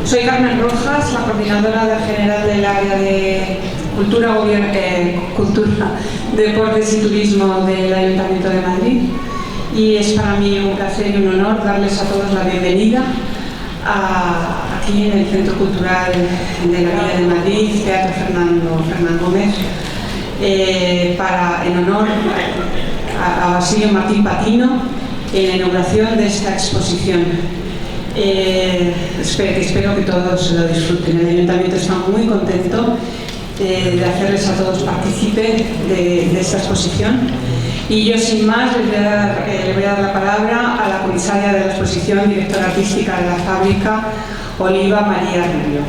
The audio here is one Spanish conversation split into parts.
Soy Carmen Rojas, la coordinadora general del área de Cultura, Deportes y Turismo del Ayuntamiento de Madrid. Y es para mí un placer y un honor darles a todos la bienvenida aquí en el Centro Cultural de la Villa de Madrid, Teatro Fernán Gómez, en honor a Basilio Martín Patino en la inauguración de esta exposición. Espero que todos lo disfruten. El Ayuntamiento está muy contento de hacerles a todos partícipe de esta exposición. Y yo, sin más, le voy a dar la palabra a la comisaria de la exposición, directora artística de la fábrica, Oliva María Rubio.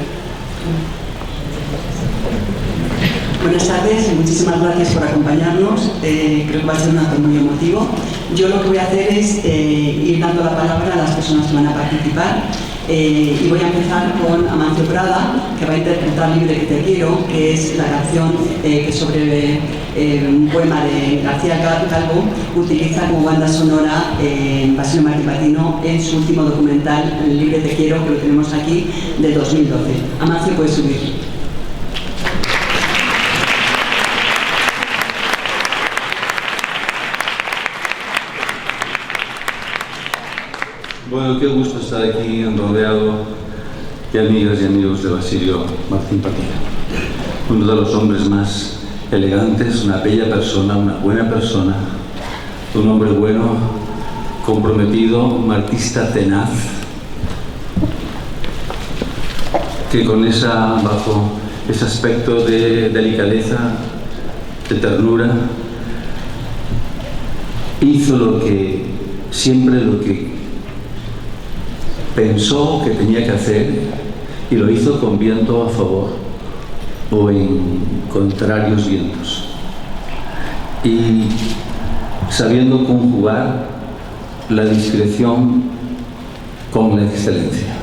Buenas tardes y muchísimas gracias por acompañarnos. Creo que va a ser un acto muy emotivo. Yo lo que voy a hacer es ir dando la palabra a las personas que van a participar. Y voy a empezar con Amancio Prada, que va a interpretar Libre que te quiero, que es la canción que sobre un poema de García Calvo utiliza como banda sonora Basilio Martín Patino en su último documental Libre te quiero, que lo tenemos aquí, de 2012. Amancio, puedes subir. Bueno, qué gusto estar aquí rodeado de amigas y amigos de Basilio Martín Patino, uno de los hombres más elegantes, una bella persona, una buena persona, un hombre bueno, comprometido, un artista tenaz, que bajo ese aspecto de delicadeza, de ternura, hizo siempre lo que pensó que tenía que hacer, y lo hizo con viento a favor o en contrarios vientos, y sabiendo conjugar la discreción con la excelencia.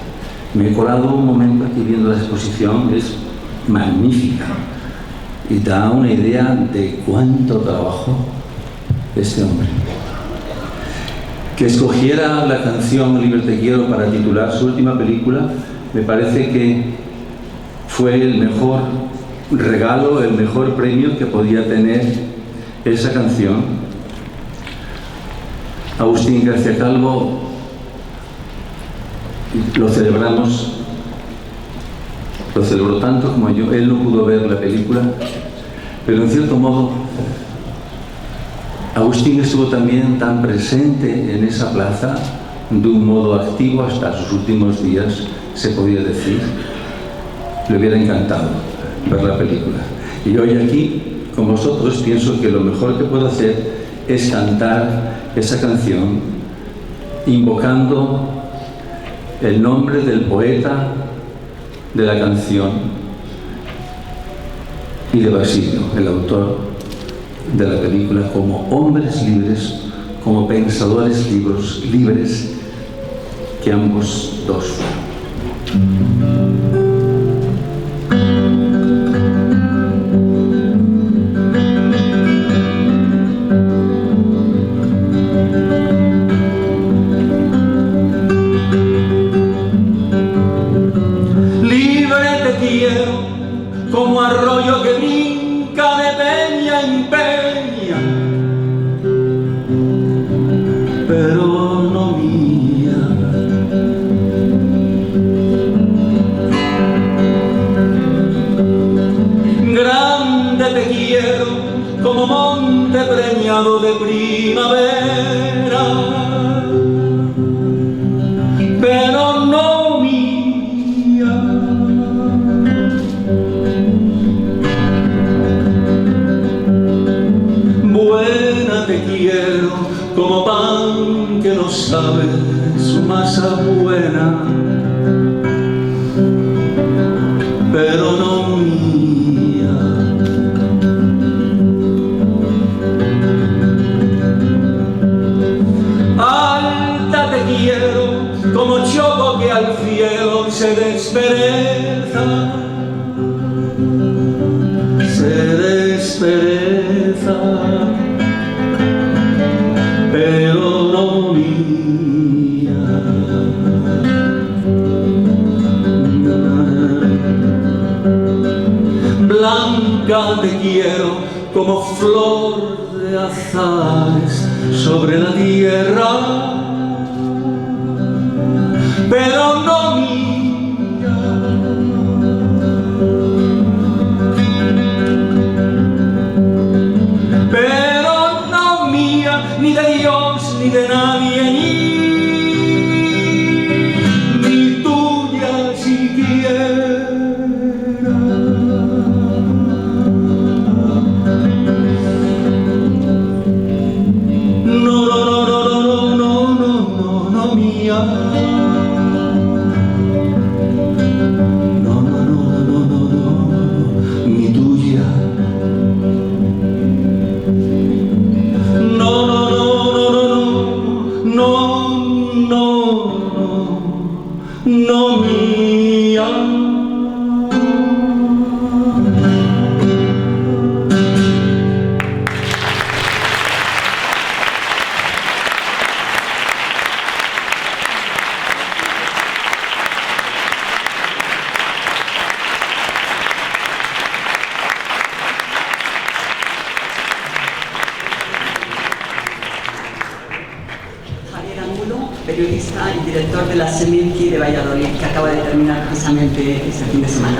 Me he colado un momento aquí viendo la exposición, es magnífica y da una idea de cuánto trabajo este hombre. Que escogiera la canción Libre te quiero para titular su última película, me parece que fue el mejor regalo, el mejor premio que podía tener esa canción. Agustín García Calvo lo celebró tanto como yo. Él no pudo ver la película, pero en cierto modo Agustín estuvo también tan presente en esa plaza, de un modo activo hasta sus últimos días, se podía decir. Le hubiera encantado ver la película. Y hoy aquí, con vosotros, pienso que lo mejor que puedo hacer es cantar esa canción, invocando el nombre del poeta de la canción y de Basilio, el autor de la película, como hombres libres, como pensadores libres que ambos dos fueron. Libre te quiero, como arroyo que brinca de peña en peña, pero no mía. Grande te quiero, como monte preñado de primavera, pero no mía. Buena te quiero, como pan que no sabe su masa buena, pero no mía. Alta te quiero, como choco que al cielo se despereza, pero no mía. blanca te quiero como flor de azares sobre la tierra, pero no mía. Pero no mía, ni de Dios, ni de nadie, ni tuya siquiera. No mía. Ni tuya. No mía. Javier Angulo, periodista y director de la Semilki de Valladolid, que acaba de terminar precisamente este fin de semana.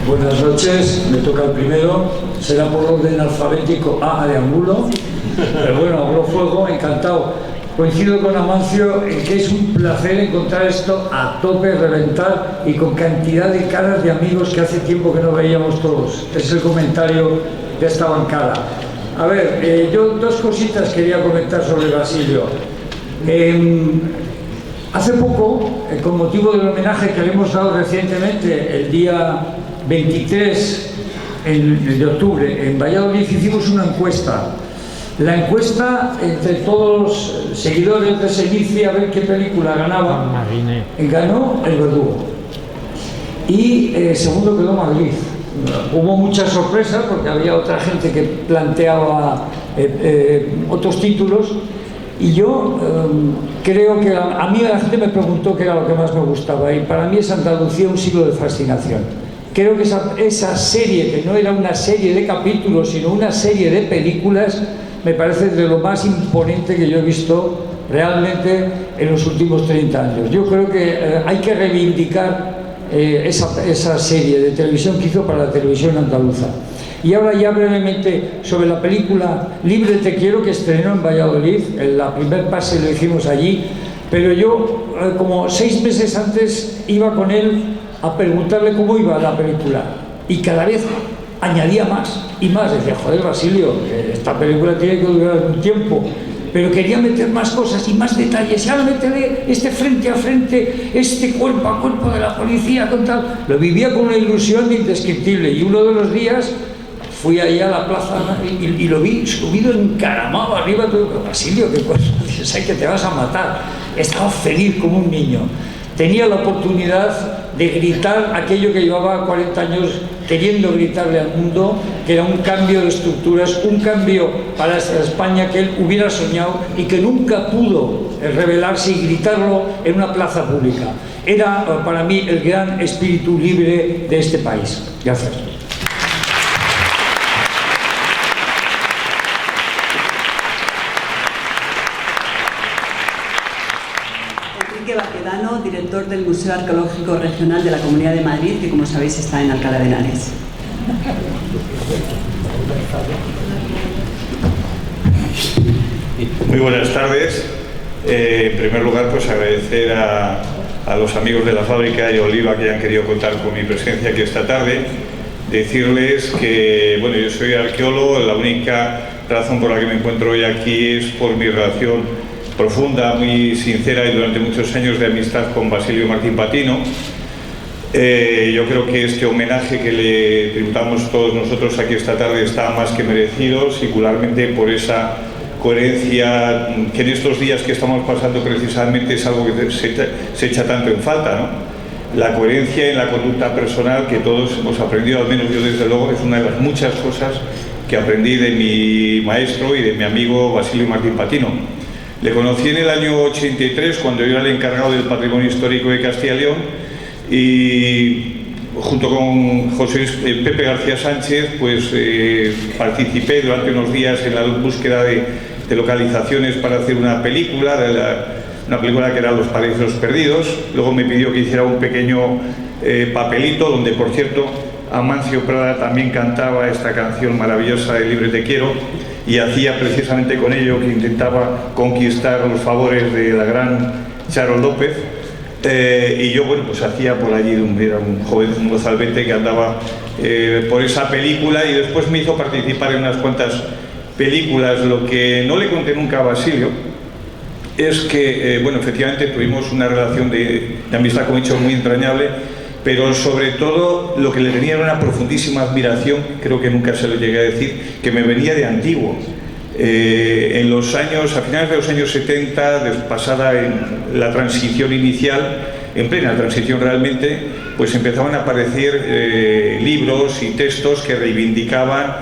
Buenas noches, me toca el primero, será por orden alfabético A de Angulo, pero bueno, abro fuego, encantado. Coincido con Amancio en que es un placer encontrar esto a tope, reventar y con cantidad de caras de amigos que hace tiempo que no veíamos todos. Es el comentario de esta bancada. A ver, yo dos cositas quería comentar sobre Basilio. Hace poco, con motivo del homenaje que le hemos dado recientemente, el día 23 de octubre, en Valladolid hicimos una encuesta. La encuesta entre todos los seguidores de Semilki a ver qué película ganaba. Ganó El Verdugo. Y segundo quedó Madrid. Hubo muchas sorpresas porque había otra gente que planteaba otros títulos. Y yo creo que a mí la gente me preguntó qué era lo que más me gustaba. Y para mí es Andalucía, un siglo de fascinación. Creo que esa serie, que no era una serie de capítulos, sino una serie de películas, me parece de lo más imponente que yo he visto realmente en los últimos 30 años. Yo creo que hay que reivindicar esa serie de televisión que hizo para la televisión andaluza. Y ahora ya brevemente sobre la película Libre te quiero, que estrenó en Valladolid. La primer pase lo hicimos allí, pero yo como 6 meses antes iba con él a preguntarle cómo iba la película y cada vez añadía más y más. Decía, joder, Basilio, esta película tiene que durar un tiempo, pero quería meter más cosas y más detalles. Y ahora meteré este frente a frente, este cuerpo a cuerpo de la policía, con tal. Lo vivía con una ilusión indescriptible. Y uno de los días fui allá a la plaza y lo vi subido encaramado arriba. Todo. Basilio, ¿qué cosa? Dices, ay, que te vas a matar. Estaba feliz como un niño. Tenía la oportunidad de gritar aquello que llevaba 40 años queriendo gritarle al mundo, que era un cambio de estructuras, un cambio para España que él hubiera soñado y que nunca pudo revelarse y gritarlo en una plaza pública. Era para mí el gran espíritu libre de este país. Gracias. Baquedano, director del Museo Arqueológico Regional de la Comunidad de Madrid, que como sabéis está en Alcalá de Henares. Muy buenas tardes. En primer lugar, pues agradecer a los amigos de la fábrica y Oliva que hayan querido contar con mi presencia aquí esta tarde. Decirles que, bueno, yo soy arqueólogo, la única razón por la que me encuentro hoy aquí es por mi relación profunda, muy sincera y durante muchos años de amistad con Basilio Martín Patino. Yo creo que este homenaje que le tributamos todos nosotros aquí esta tarde está más que merecido, singularmente por esa coherencia que en estos días que estamos pasando precisamente es algo que se echa tanto en falta, ¿no? La coherencia en la conducta personal que todos hemos aprendido, al menos yo desde luego, es una de las muchas cosas que aprendí de mi maestro y de mi amigo Basilio Martín Patino. Le conocí en el año 83, cuando yo era el encargado del Patrimonio Histórico de Castilla y León, y junto con Pepe García Sánchez, pues participé durante unos días en la búsqueda de localizaciones para hacer una película, una película que era Los Paraísos Perdidos. Luego me pidió que hiciera un pequeño papelito, donde, por cierto, Amancio Prada también cantaba esta canción maravillosa de Libre te quiero, y hacía precisamente con ello que intentaba conquistar los favores de la gran Charo López. Y yo, bueno, pues hacía por allí, era un joven mozalbete que andaba por esa película, y después me hizo participar en unas cuantas películas. Lo que no le conté nunca a Basilio es que, bueno, efectivamente tuvimos una relación de amistad, como he dicho, muy entrañable, pero sobre todo lo que le tenía era una profundísima admiración, creo que nunca se lo llegué a decir, que me venía de antiguo. En los años, a finales de los años 70, pasada en la transición inicial, en plena transición realmente, pues empezaban a aparecer libros y textos que reivindicaban,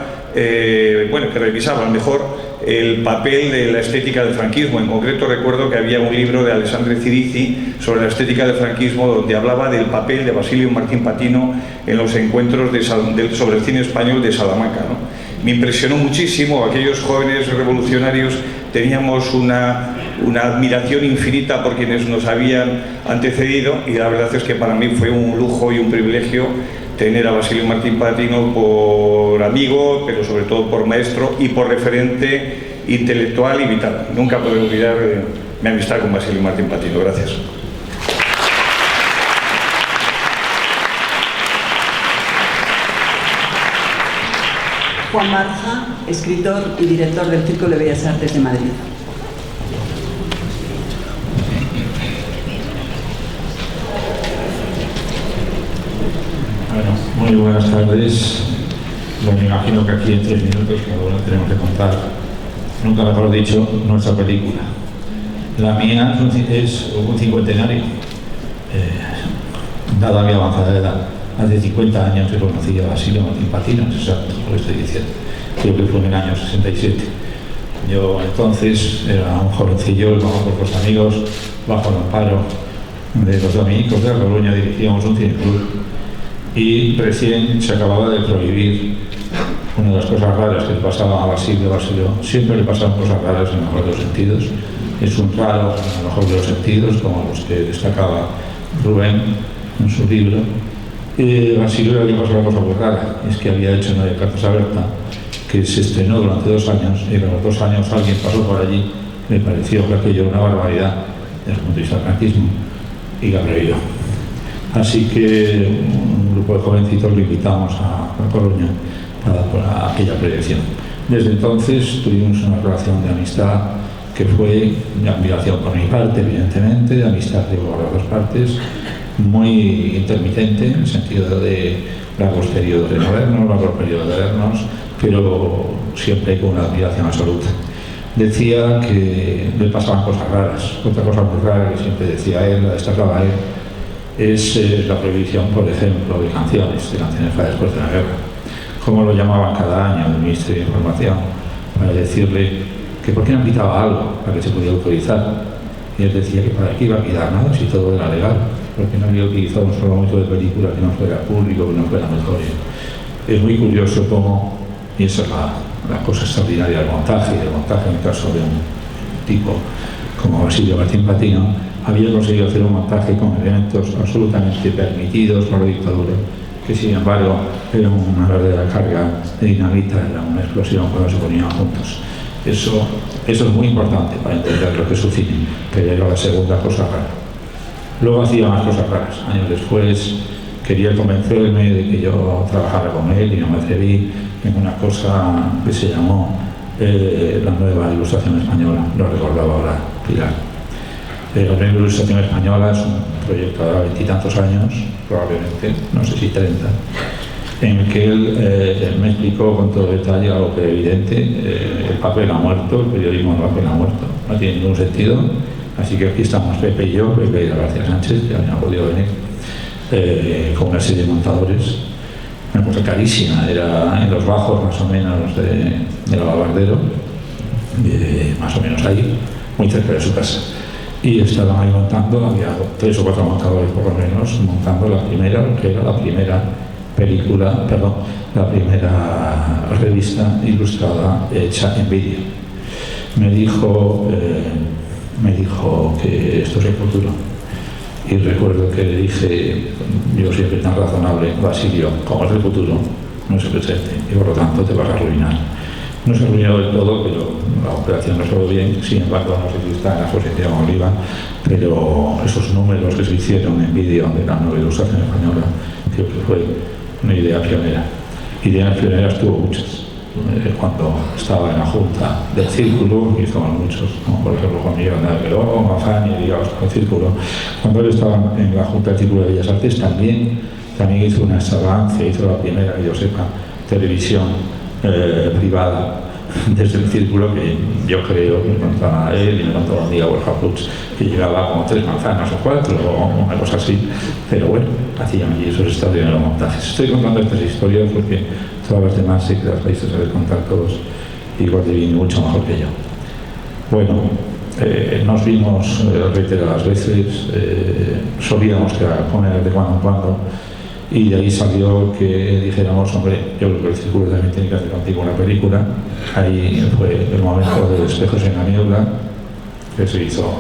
bueno, que revisaban mejor el papel de la estética del franquismo. En concreto recuerdo que había un libro de Alessandro Cirici sobre la estética del franquismo, donde hablaba del papel de Basilio Martín Patino en los encuentros sobre el cine español de Salamanca, ¿no? Me impresionó muchísimo. Aquellos jóvenes revolucionarios teníamos una admiración infinita por quienes nos habían antecedido, y la verdad es que para mí fue un lujo y un privilegio tener a Basilio Martín Patino por amigo, pero sobre todo por maestro y por referente intelectual y vital. Nunca podré olvidar mi amistad con Basilio Martín Patino. Gracias. Juan Marja, escritor y director del Círculo de Bellas Artes de Madrid. Bueno, muy buenas tardes. Bueno, me imagino que aquí en 3 minutos cada uno tenemos que contar, nunca mejor dicho, nuestra película. La mía es un cincuentenario, dada mi avanzada edad. Hace 50 años que conocí a Basilio Martín Patino, exacto, lo estoy diciendo. Creo que fue en el año 67. Yo entonces era un jovencillo, con otros amigos, bajo el amparo de los dominicos de La Coruña, dirigíamos un cineclub, y recién se acababa de prohibir una de las cosas raras que le pasaba a Basilio. Siempre le pasaban cosas raras en el mejor de los sentidos. Es un raro en el mejor de los sentidos, como los que destacaba Rubén en su libro. Basilio le pasó una cosa muy rara, es que había hecho una de Cartas a Berta, que se estrenó durante 2 años, y a los 2 años alguien pasó por allí, me pareció que aquello era una barbaridad desde el punto de vista del franquismo, y la prohibió. Así que un grupo de jovencitos lo invitamos a La Coruña para aquella proyección. Desde entonces tuvimos una relación de amistad que fue de admiración por mi parte, evidentemente, de amistad por las 2 partes, muy intermitente, en el sentido de largos periodos de no vernos, largos periodos de vernos, pero siempre con una admiración absoluta. Decía que le pasaban cosas raras. Otra cosa muy rara que siempre decía él, la destacaba él, es la prohibición, por ejemplo, de canciones para después de la guerra. Como lo llamaban cada año el Ministerio de Información, para decirle que por qué no quitaba algo para que se pudiera autorizar. Y él decía que para qué iba a quitar nada si todo era legal, porque no había utilizado un solo momento de película que no fuera público, que no fuera notorio. Es muy curioso cómo, y esa es la cosa extraordinaria del montaje en el caso de un tipo como Basilio Martín Patino, había conseguido hacer un montaje con elementos absolutamente permitidos por la dictadura, que sin embargo era una verdadera carga de dinamita, era una explosión cuando se ponían juntos. Eso es muy importante para entender lo que es su cine, pero era la segunda cosa rara. Luego hacía más cosas raras. Años después quería convencerme de que yo trabajara con él, y no me atreví, en una cosa que se llamó la nueva Ilustración Española. Lo recordaba ahora Pilar. La nueva Ilustración Española es un proyecto de 20 y tantos años, probablemente, no sé si 30, en el que él me explicó con todo detalle algo que era evidente. El papel ha muerto, el periodismo del papel ha muerto, no tiene ningún sentido. Así que aquí estamos Pepe y yo, Pepe y García Sánchez, que no ha podido venir, con una serie de montadores. Una cosa carísima, era en los bajos más o menos de la Lavardero, más o menos ahí, muy cerca de su casa. y estaban ahí montando, había 3 o 4 montadores por lo menos, montando la primera, que era la primera película, perdón, la primera revista ilustrada hecha en vídeo. Me dijo que esto es el futuro. Y recuerdo que le dije, yo siempre tan razonable, Basilio, como es el futuro, no es el presente, y por lo tanto te vas a arruinar. No se arruinó del todo, pero la operación no salió bien. Sin embargo, no sé si está en la exposición Oliva, pero esos números que se hicieron en vídeo de la nueva ilustración española, creo que fue una idea pionera. Ideas pioneras tuvo muchas. Cuando estaba en la Junta del Círculo, y estaban muchos, como por ejemplo Juan Miguel Andalero, Mafán y digamos el Círculo, cuando él estaba en la Junta del Círculo de Bellas Artes también hizo una extravagancia, hizo la primera, que yo sepa, televisión privada desde el Círculo, que yo creo que me contaba él y me contaba un día Borja Puig, que llegaba como 3 manzanas o 4 o una cosa así, pero bueno, hacían allí esos extraordinarios montajes. Estoy contando estas historias porque todas las demás sí que las vais a saber contar todos igual de bien y mucho mejor que yo. Bueno, nos vimos reiteradas veces, solíamos comer de cuando en cuando, y de ahí salió que dijéramos, hombre, yo creo que el Círculo también tiene que hacer contigo una película. Ahí fue el momento de Espejos en la Niebla, que se hizo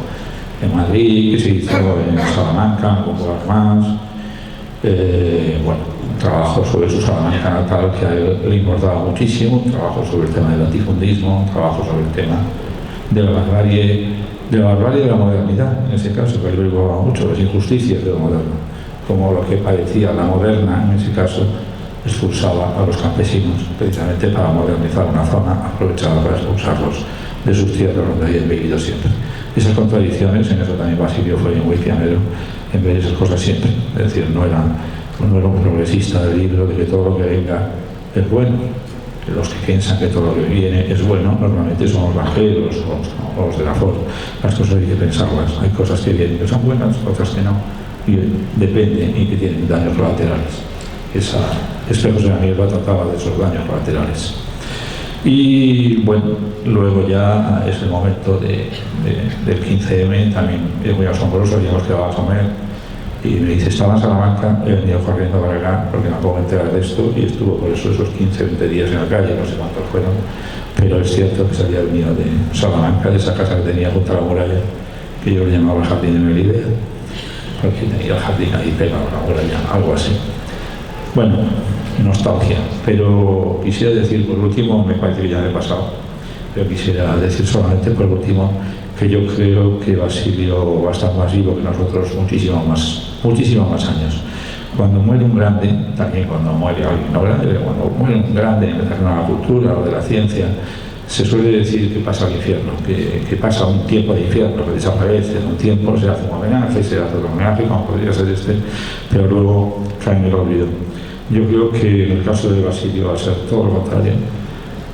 en Madrid, que se hizo en Salamanca, con lugar más. Bueno, un trabajo sobre su Salamanca natal que a él le importaba muchísimo, un trabajo sobre el tema del latifundismo, un trabajo sobre el tema de la barbarie de la modernidad, en ese caso, que a él le preocupaba mucho, las injusticias de lo moderno, como lo que parecía la moderna, en ese caso, expulsaba a los campesinos, precisamente para modernizar una zona aprovechada para expulsarlos de sus tierras donde habían vivido siempre. Esas contradicciones, en eso también Basilio fue muy pionero en ver esas cosas siempre, es decir, no era un progresista del libro de que todo lo que venga es bueno. Los que piensan que todo lo que viene es bueno, normalmente son los banqueros o los de la FOR. Las cosas hay que pensarlas, hay cosas que vienen que son buenas, otras que no, y depende y que tienen daños colaterales. Espejos en la Niebla trataba de esos daños colaterales. Y bueno, luego ya es el momento del 15M, también es muy asombroso, habíamos quedado a comer y me dice, estaba en Salamanca, he venido corriendo para acá porque no puedo enterar de esto, y estuvo por eso esos 15, 20 días en la calle, no sé cuántos fueron, pero es cierto que se había venido de Salamanca, de esa casa que tenía junto a la muralla, que yo le llamaba el Jardín de Melibea, porque tenía el jardín ahí pegado a la muralla, algo así. Bueno, nostalgia, pero quisiera decir por último, me parece que ya me he pasado, pero quisiera decir solamente por último que yo creo que Basilio va a estar más vivo que nosotros muchísimos más años. Cuando muere un grande, también cuando muere alguien no grande, pero cuando muere un grande en relación a la cultura o de la ciencia, se suele decir que pasa al infierno, que pasa un tiempo de infierno, que desaparece un tiempo, se hace un homenaje, se hace otro homenaje, como podría ser este, pero luego cae en el olvido. Yo creo que en el caso de Basilio va a ser todo lo contrario,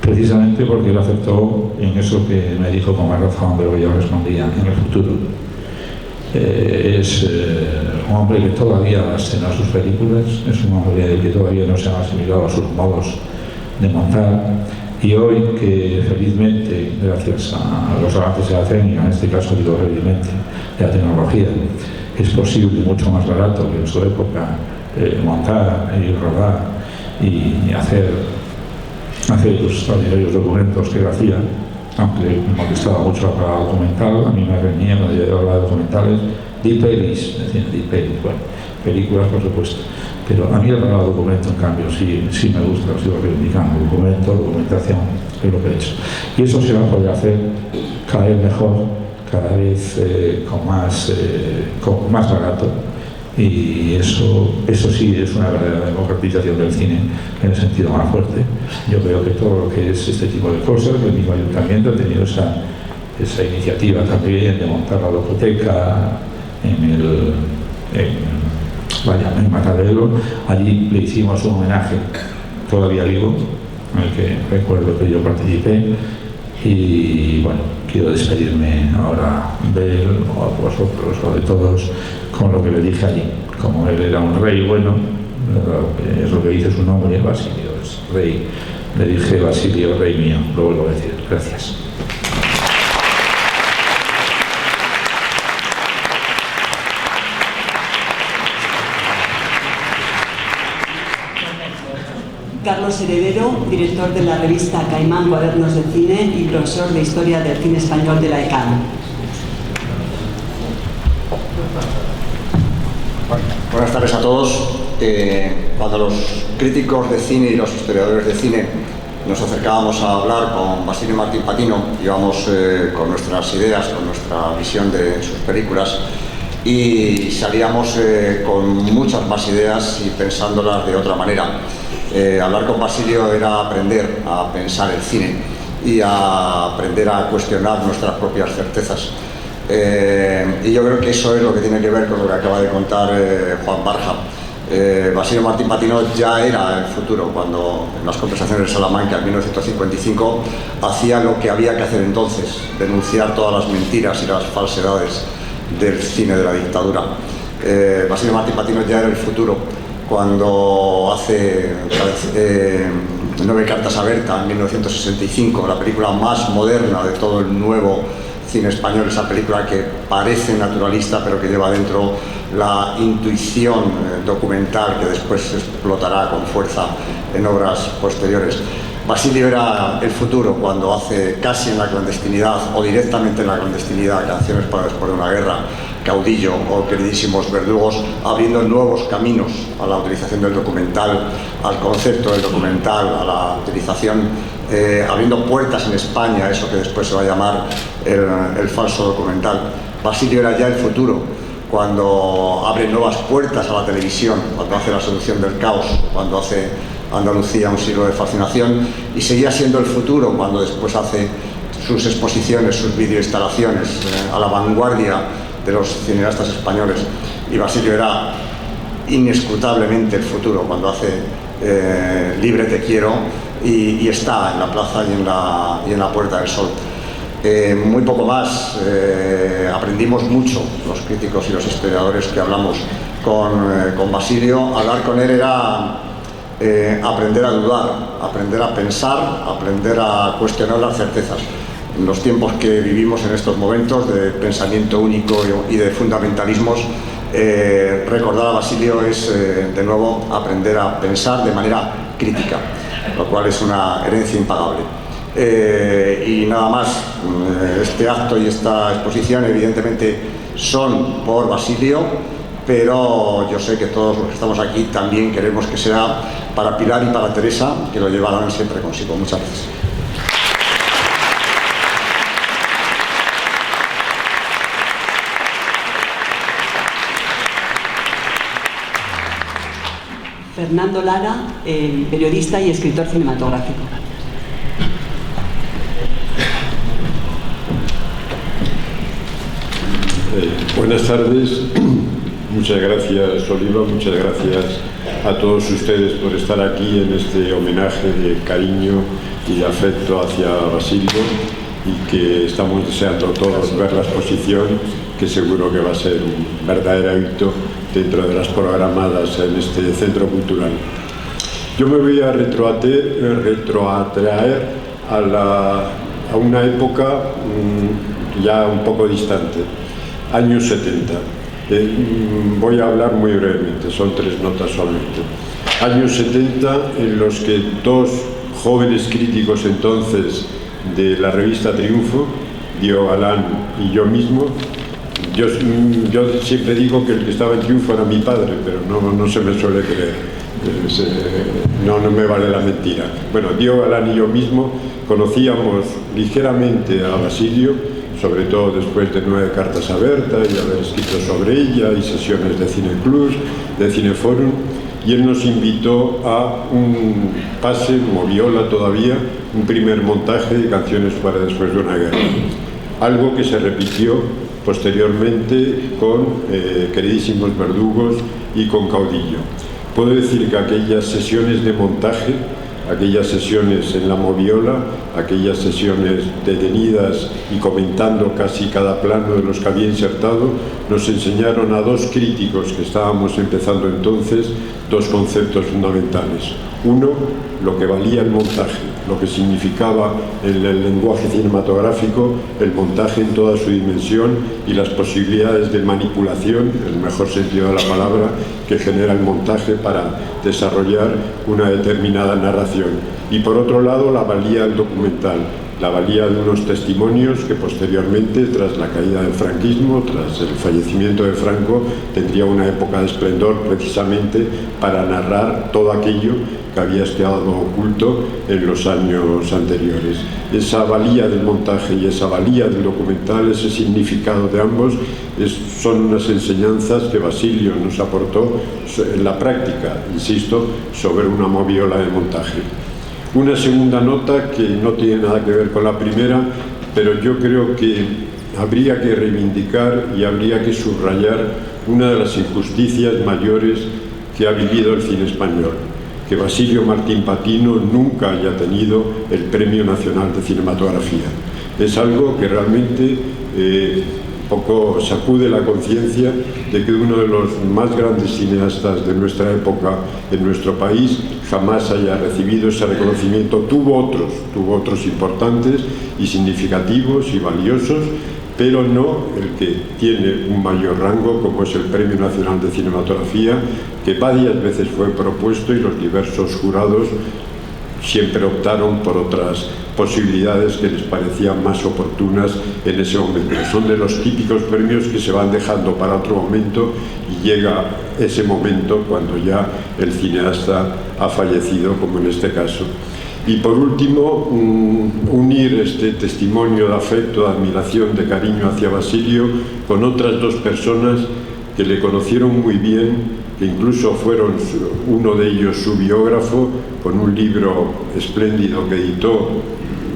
precisamente porque él aceptó en eso que me dijo con más razón de lo que yo respondía, en el futuro. Es un hombre que todavía escena sus películas, es un hombre que todavía no se ha asimilado a sus modos de montar, y hoy que felizmente, gracias a los avances de la técnica, en este caso digo felizmente, de la tecnología, es posible mucho más barato que en su época montar y rodar y hacer los extraordinarios documentos que hacía, aunque me molestaba mucho la palabra documental, a mí me reñía cuando yo hablaba de documentales, di pelis, decían di pelis, bueno, películas por supuesto, pero a mí la palabra documento en cambio sí me gusta, lo sigo reivindicando, documentación, es lo que he hecho. Y eso se va a poder hacer cada vez mejor, cada vez con más barato. Y eso sí es una verdadera democratización del cine en el sentido más fuerte. Yo creo que todo lo que es este tipo de cosas, el mismo ayuntamiento ha tenido esa iniciativa también de montar la docoteca en Matadero. Allí le hicimos un homenaje todavía vivo, en el que recuerdo que yo participé. Y bueno, quiero despedirme ahora de él, o de vosotros, o de todos, con lo que le dije allí. Como él era un rey bueno, es lo que dice su nombre, Basilio es rey, le dije, Basilio, rey mío, lo vuelvo a decir. Gracias. Carlos Heredero, director de la revista Caimán Cuadernos de Cine y profesor de Historia del Cine Español de la ECAM. Buenas tardes a todos. Cuando los críticos de cine y los historiadores de cine nos acercábamos a hablar con Basilio Martín Patino, íbamos con nuestras ideas, con nuestra visión de sus películas, y salíamos con muchas más ideas y pensándolas de otra manera. Hablar con Basilio era aprender a pensar el cine y a aprender a cuestionar nuestras propias certezas. Y yo creo que eso es lo que tiene que ver con lo que acaba de contar Juan Barja. Basilio Martín Patino ya era el futuro cuando en las conversaciones de Salamanca en 1955 hacía lo que había que hacer entonces, denunciar todas las mentiras y las falsedades del cine de la dictadura. Basilio Martín Patino ya era el futuro cuando hace 9 cartas a Berta en 1965, la película más moderna de todo el nuevo cine español, esa película que parece naturalista pero que lleva dentro la intuición documental que después explotará con fuerza en obras posteriores. Basilio era el futuro cuando hace casi en la clandestinidad o directamente en la clandestinidad Canciones para después de una guerra, Caudillo o Queridísimos verdugos, abriendo nuevos caminos a la utilización del documental, al concepto del documental, a la utilización, abriendo puertas en España, eso que después se va a llamar el falso documental. Basilio era ya el futuro cuando abre nuevas puertas a la televisión, cuando hace La seducción del caos, cuando hace Andalucía, un siglo de fascinación, y seguía siendo el futuro cuando después hace sus exposiciones, sus videoinstalaciones, a la vanguardia de los cineastas españoles. Y Basilio era inescrutablemente el futuro cuando hace Libre te quiero y está en la plaza y en la Puerta del Sol. Muy poco más, aprendimos mucho los críticos y los historiadores que hablamos con Basilio. Hablar con él era aprender a dudar, aprender a pensar, aprender a cuestionar las certezas. En los tiempos que vivimos en estos momentos de pensamiento único y de fundamentalismos, recordar a Basilio es de nuevo aprender a pensar de manera crítica, lo cual es una herencia impagable. Y nada más, este acto y esta exposición evidentemente son por Basilio, pero yo sé que todos los que estamos aquí también queremos que sea para Pilar y para Teresa, que lo llevarán siempre consigo. Muchas gracias. Fernando Lara, periodista y escritor cinematográfico. Buenas tardes, muchas gracias Oliva, muchas gracias a todos ustedes por estar aquí en este homenaje de cariño y de afecto hacia Basilio, y que estamos deseando todos ver la exposición, que seguro que va a ser un verdadero hito dentro de las programadas en este centro cultural. Yo me voy a retroatraer a una época ya un poco distante, años 70. Voy a hablar muy brevemente, son 3 notas solamente. Años 70 en los que 2 jóvenes críticos entonces de la revista Triunfo, Diego Galán y yo mismo, yo siempre digo que el que estaba en Triunfo era mi padre, pero no se me suele creer, no me vale la mentira. Bueno, Diego Galán y yo mismo conocíamos ligeramente a Basilio, sobre todo después de 9 cartas a Berta y haber escrito sobre ella y sesiones de Cineclub, de Cineforum, y él nos invitó a un pase, moviola todavía, un primer montaje de Canciones para después de una guerra. Algo que se repitió posteriormente con Queridísimos verdugos y con Caudillo. Puedo decir que aquellas sesiones de montaje, aquellas sesiones en la moviola, aquellas sesiones detenidas y comentando casi cada plano de los que había insertado, nos enseñaron a dos críticos que estábamos empezando entonces dos conceptos fundamentales. Uno, lo que valía el montaje, lo que significaba en el lenguaje cinematográfico el montaje en toda su dimensión y las posibilidades de manipulación, en el mejor sentido de la palabra, que genera el montaje para desarrollar una determinada narración. Y por otro lado, la valía del documental, la valía de unos testimonios que posteriormente, tras la caída del franquismo, tras el fallecimiento de Franco, tendría una época de esplendor precisamente para narrar todo aquello que había quedado oculto en los años anteriores. Esa valía del montaje y esa valía del documental, ese significado de ambos, son unas enseñanzas que Basilio nos aportó en la práctica, insisto, sobre una moviola de montaje. Una segunda nota que no tiene nada que ver con la primera, pero yo creo que habría que reivindicar y habría que subrayar una de las injusticias mayores que ha vivido el cine español, que Basilio Martín Patino nunca haya tenido el Premio Nacional de Cinematografía. Es algo que realmente poco sacude la conciencia de que uno de los más grandes cineastas de nuestra época en nuestro país jamás haya recibido ese reconocimiento. Tuvo otros importantes y significativos y valiosos, pero no el que tiene un mayor rango, como es el Premio Nacional de Cinematografía, que varias veces fue propuesto y los diversos jurados siempre optaron por otras posibilidades que les parecían más oportunas en ese momento. Son de los típicos premios que se van dejando para otro momento y llega ese momento cuando ya el cineasta ha fallecido, como en este caso. Y por último, unir este testimonio de afecto, de admiración, de cariño hacia Basilio con otras dos personas que le conocieron muy bien, que incluso fueron uno de ellos su biógrafo, con un libro espléndido que editó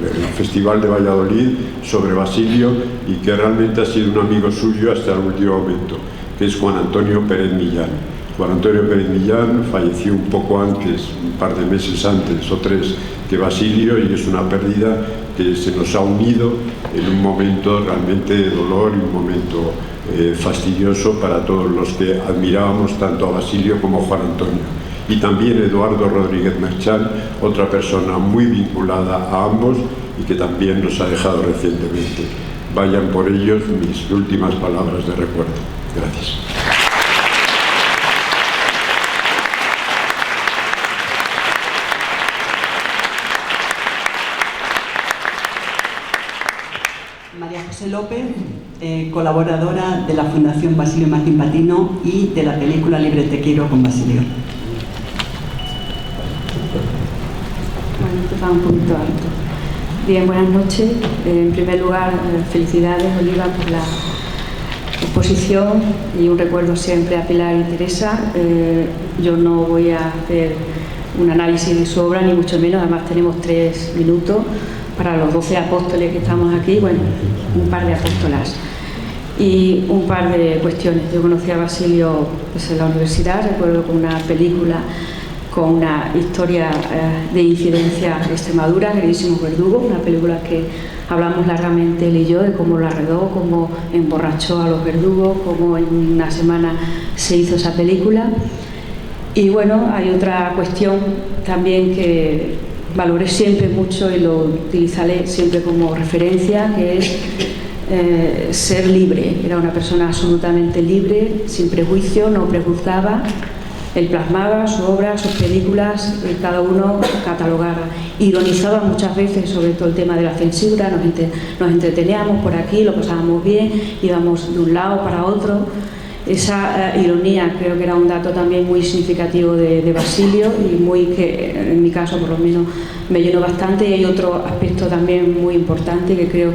en el Festival de Valladolid sobre Basilio y que realmente ha sido un amigo suyo hasta el último momento, que es Juan Antonio Pérez Millán. Juan Antonio Pérez Millán falleció un poco antes, un par de meses antes o tres que Basilio, y es una pérdida que se nos ha unido en un momento realmente de dolor y un momento fastidioso para todos los que admirábamos tanto a Basilio como a Juan Antonio. Y también Eduardo Rodríguez Merchán, otra persona muy vinculada a ambos y que también nos ha dejado recientemente. Vayan por ellos mis últimas palabras de recuerdo. Gracias. María José López, colaboradora de la Fundación Basilio Martín Patino y de la película Libre te quiero con Basilio. Bueno, empezamos un poquito alto. Bien, buenas noches. En primer lugar, felicidades, Oliva, por la exposición y un recuerdo siempre a Pilar y Teresa. Yo no voy a hacer un análisis de su obra, ni mucho menos, además tenemos 3 minutos para los 12 apóstoles que estamos aquí, bueno, un par de apóstolas y un par de cuestiones. Yo conocí a Basilio pues, en la universidad, recuerdo con una película con una historia de incidencia de Extremadura, Queridísimos Verdugos, una película que hablamos largamente él y yo de cómo la redó, cómo emborrachó a los verdugos, cómo en una semana se hizo esa película. Y bueno, hay otra cuestión también que valoré siempre mucho y lo utilizaré siempre como referencia, que es ser libre. Era una persona absolutamente libre, sin prejuicio, no prejuzgaba. Él plasmaba su obra, sus películas, y cada uno catalogaba. Ironizaba muchas veces sobre todo el tema de la censura, nos entreteníamos por aquí, lo pasábamos bien, íbamos de un lado para otro. Esa ironía creo que era un dato también muy significativo de Basilio y muy que en mi caso por lo menos me llenó bastante. Y hay otro aspecto también muy importante, que creo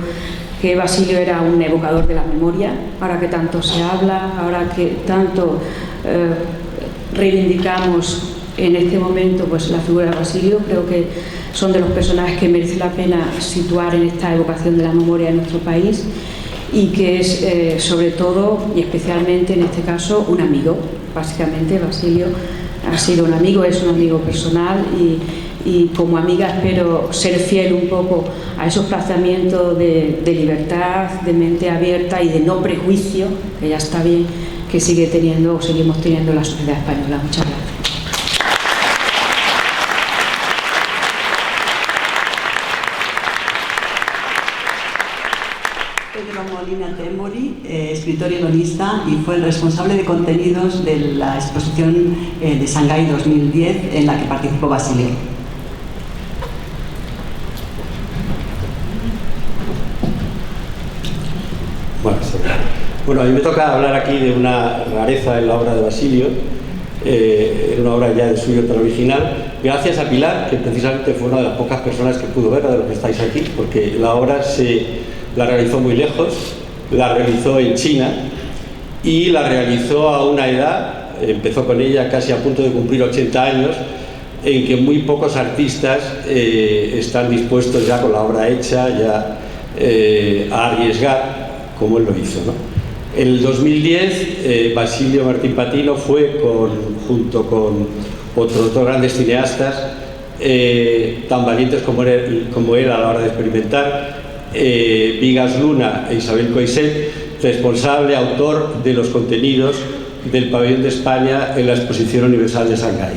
que Basilio era un evocador de la memoria. Ahora que tanto se habla, ahora que tanto reivindicamos en este momento pues la figura de Basilio, creo que son de los personajes que merece la pena situar en esta evocación de la memoria de nuestro país, y que es sobre todo y especialmente en este caso un amigo. Básicamente Basilio ha sido un amigo, es un amigo personal y como amiga espero ser fiel un poco a esos planteamientos de libertad, de mente abierta y de no prejuicio, que ya está bien, que sigue teniendo o seguimos teniendo la sociedad española. Muchas gracias. Pedro Molina Temori, escritor y guionista, y fue el responsable de contenidos de la exposición de Shanghái 2010 en la que participó Basilio. Bueno, a mí me toca hablar aquí de una rareza en la obra de Basilio, era una obra ya de suyo tan original, gracias a Pilar, que precisamente fue una de las pocas personas que pudo verla de los que estáis aquí, porque la obra la realizó muy lejos, la realizó en China y la realizó a una edad, empezó con ella casi a punto de cumplir 80 años, en que muy pocos artistas están dispuestos ya con la obra hecha ya a arriesgar como él lo hizo, ¿no? En el 2010 Basilio Martín Patino fue junto con otros dos grandes cineastas tan valientes como él a la hora de experimentar, Vigas Luna e Isabel Coixet, responsable, autor de los contenidos del Pabellón de España en la Exposición Universal de Shanghái.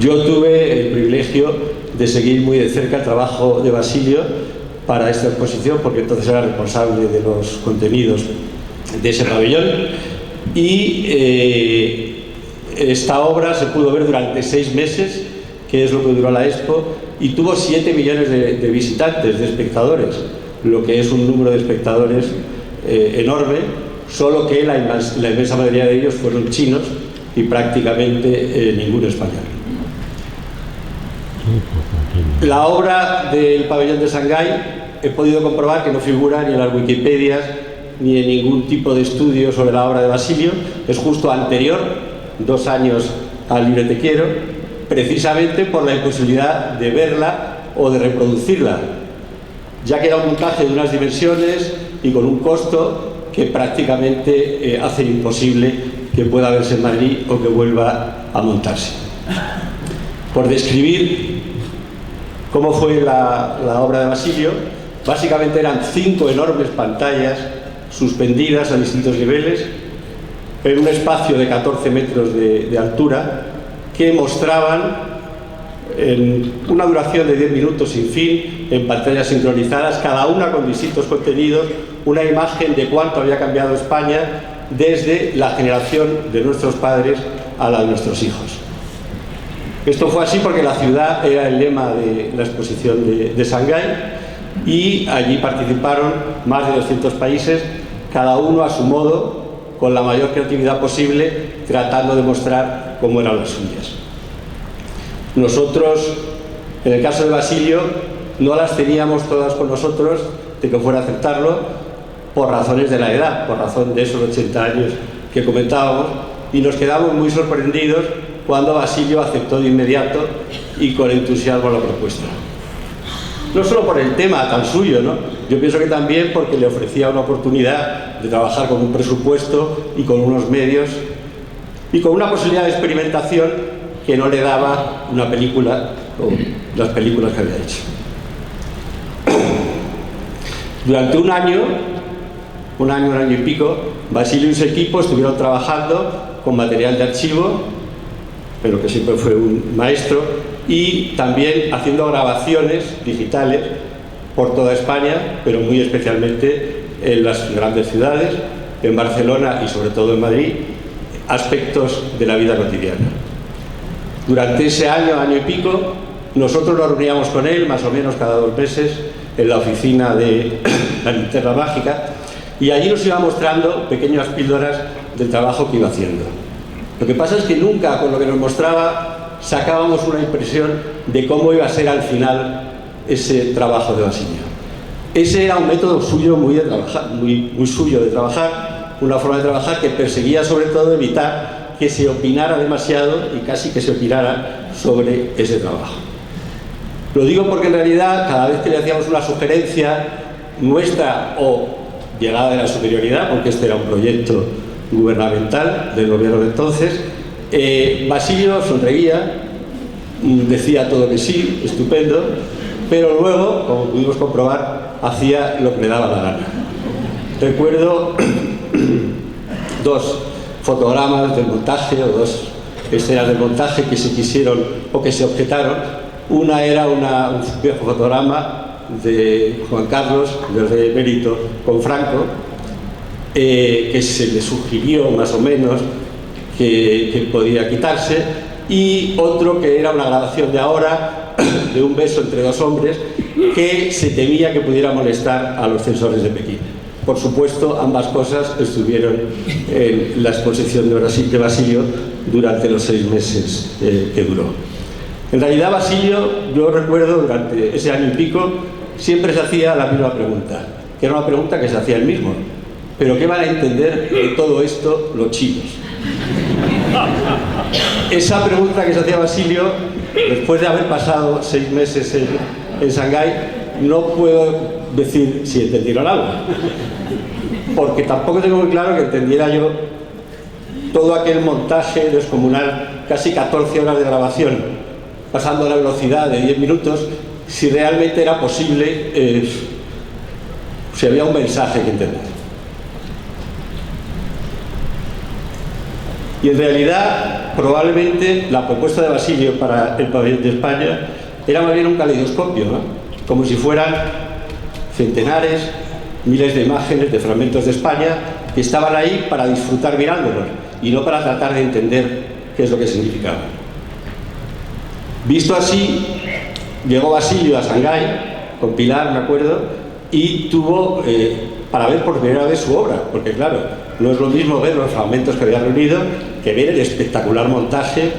Yo tuve el privilegio de seguir muy de cerca el trabajo de Basilio para esta exposición, porque entonces era responsable de los contenidos de ese pabellón, y esta obra se pudo ver durante 6 meses, que es lo que duró la expo, y tuvo 7 millones de visitantes, de espectadores, lo que es un número de espectadores enorme, solo que la inmensa mayoría de ellos fueron chinos y prácticamente ningún español. La obra del Pabellón de Shanghái he podido comprobar que no figura ni en las Wikipedias ni en ningún tipo de estudio sobre la obra de Basilio, es justo anterior, 2 años al Libre Te Quiero, precisamente por la imposibilidad de verla o de reproducirla, ya que era un montaje de unas dimensiones y con un costo que prácticamente hace imposible que pueda verse en Madrid o que vuelva a montarse. Por describir cómo fue la obra de Basilio, básicamente eran 5 enormes pantallas suspendidas a distintos niveles en un espacio de 14 metros de altura que mostraban en una duración de 10 minutos sin fin, en pantallas sincronizadas, cada una con distintos contenidos, una imagen de cuánto había cambiado España desde la generación de nuestros padres a la de nuestros hijos. Esto fue así porque la ciudad era el lema de la exposición de Shanghái y allí participaron más de 200 países, cada uno a su modo, con la mayor creatividad posible, tratando de mostrar cómo eran las suyas. Nosotros, en el caso de Basilio, no las teníamos todas con nosotros, de que fuera a aceptarlo, por razones de la edad, por razón de esos 80 años que comentábamos, y nos quedamos muy sorprendidos cuando Basilio aceptó de inmediato y con entusiasmo la propuesta. No solo por el tema tan suyo, ¿no? Yo pienso que también porque le ofrecía una oportunidad de trabajar con un presupuesto y con unos medios y con una posibilidad de experimentación que no le daba una película o las películas que había hecho. Durante un año y pico, Basilio y su equipo estuvieron trabajando con material de archivo, pero que siempre fue un maestro, y también haciendo grabaciones digitales por toda España, pero muy especialmente en las grandes ciudades, en Barcelona y sobre todo en Madrid, aspectos de la vida cotidiana. Durante ese año y pico, nosotros nos reuníamos con él más o menos cada 2 meses en la oficina de la Linterna Mágica, y allí nos iba mostrando pequeñas píldoras del trabajo que iba haciendo. Lo que pasa es que nunca con lo que nos mostraba sacábamos una impresión de cómo iba a ser al final ese trabajo de Basilio. Ese era un método suyo muy suyo de trabajar, una forma de trabajar que perseguía sobre todo evitar que se opinara demasiado y casi que se opinara sobre ese trabajo. Lo digo porque en realidad cada vez que le hacíamos una sugerencia nuestra o llegada de la superioridad, porque este era un proyecto gubernamental del gobierno de entonces, Basilio sonreía, decía todo que sí, estupendo, pero luego, como pudimos comprobar, hacía lo que le daba la gana. Recuerdo dos fotogramas del montaje, o dos escenas del montaje que se quisieron o que se objetaron. Una era un viejo fotograma de Juan Carlos, del Rey Emérito, con Franco, que se le sugirió más o menos que podía quitarse, y otro que era una grabación de ahora de un beso entre dos hombres que se temía que pudiera molestar a los censores de Pekín. Por supuesto, ambas cosas estuvieron en la exposición de Basilio durante los 6 meses que duró. En realidad, Basilio, yo recuerdo, durante ese año y pico, siempre se hacía la misma pregunta, que era una pregunta que se hacía él mismo. ¿Pero qué van a entender de todo esto los chinos? Esa pregunta que se hacía Basilio, después de haber pasado 6 meses en Shanghái, no puedo decir si entendieron algo, porque tampoco tengo muy claro que entendiera yo todo aquel montaje descomunal, casi 14 horas de grabación, pasando a la velocidad de 10 minutos, si realmente era posible, si había un mensaje que entender. Y en realidad, probablemente, la propuesta de Basilio para el pabellón de España era más bien un caleidoscopio, ¿no? Como si fueran centenares, miles de imágenes, de fragmentos de España, que estaban ahí para disfrutar mirándolos, y no para tratar de entender qué es lo que significaba. Visto así, llegó Basilio a Shanghái, con Pilar, me acuerdo, y tuvo para ver por primera vez su obra, porque claro, no es lo mismo ver los fragmentos que había reunido que ver el espectacular montaje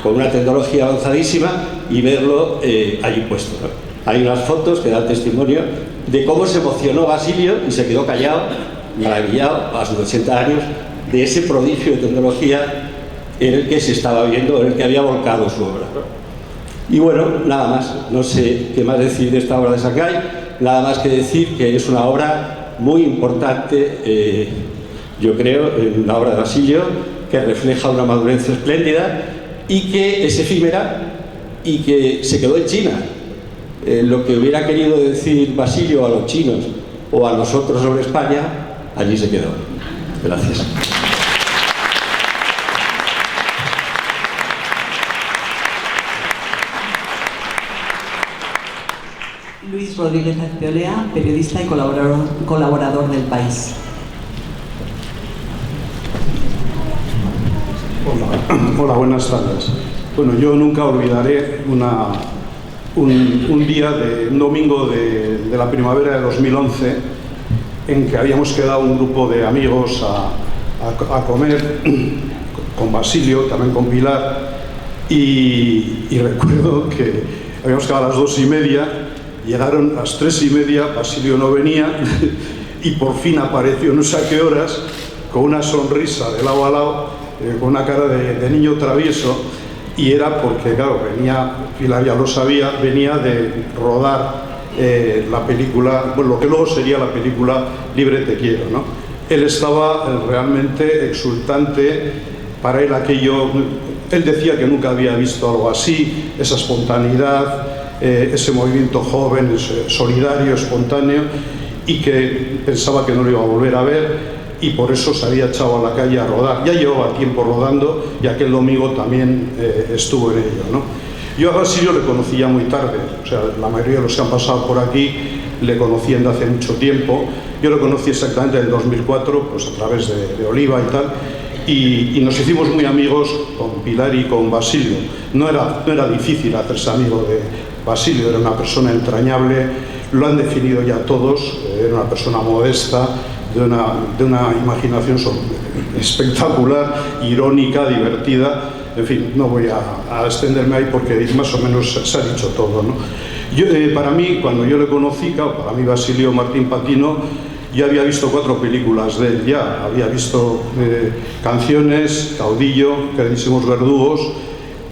con una tecnología avanzadísima y verlo allí puesto, ¿no? Hay unas fotos que dan testimonio de cómo se emocionó Basilio y se quedó callado, maravillado, a sus 80 años, de ese prodigio de tecnología en el que se estaba viendo, en el que había volcado su obra. Y bueno, nada más, no sé qué más decir de esta obra de Shanghái, nada más que decir que es una obra muy importante, yo creo, una obra de Basilio, que refleja una madurez espléndida y que es efímera y que se quedó en China. Lo que hubiera querido decir Basilio a los chinos o a nosotros sobre España, allí se quedó. Gracias. Luis Rodríguez Arteolea, periodista y colaborador del País. Hola, buenas tardes. Bueno, yo nunca olvidaré un día, un domingo de la primavera de 2011, en que habíamos quedado un grupo de amigos a comer con Basilio, también con Pilar, y recuerdo que habíamos quedado a las 2:30, llegaron a las 3:30, Basilio no venía y por fin apareció no sé a qué horas, con una sonrisa de lado a lado, con una cara de niño travieso, y era porque, claro, Pilar ya lo sabía, venía de rodar la película, bueno, lo que luego sería la película Libre te quiero, ¿no? Él estaba realmente exultante, para él aquello, él decía que nunca había visto algo así, esa espontaneidad, ese movimiento joven, solidario, espontáneo, y que pensaba que no lo iba a volver a ver, y por eso se había echado a la calle a rodar. Ya llevaba tiempo rodando y aquel domingo también estuvo en ello, ¿no? Yo a Basilio le conocía muy tarde, o sea, la mayoría de los que han pasado por aquí le conocían de hace mucho tiempo. Yo lo conocí exactamente en 2004, pues a través de Oliva y tal, y nos hicimos muy amigos con Pilar y con Basilio. No era difícil hacerse amigo de Basilio, era una persona entrañable, lo han definido ya todos, era una persona modesta, de una imaginación espectacular, irónica, divertida. En fin, no voy a extenderme ahí porque más o menos se ha dicho todo, ¿no? Para mí, cuando yo le conocí, claro, para mí Basilio Martín Patino, ya había visto 4 películas de él, ya había visto Canciones, Caudillo, Queridísimos verdugos,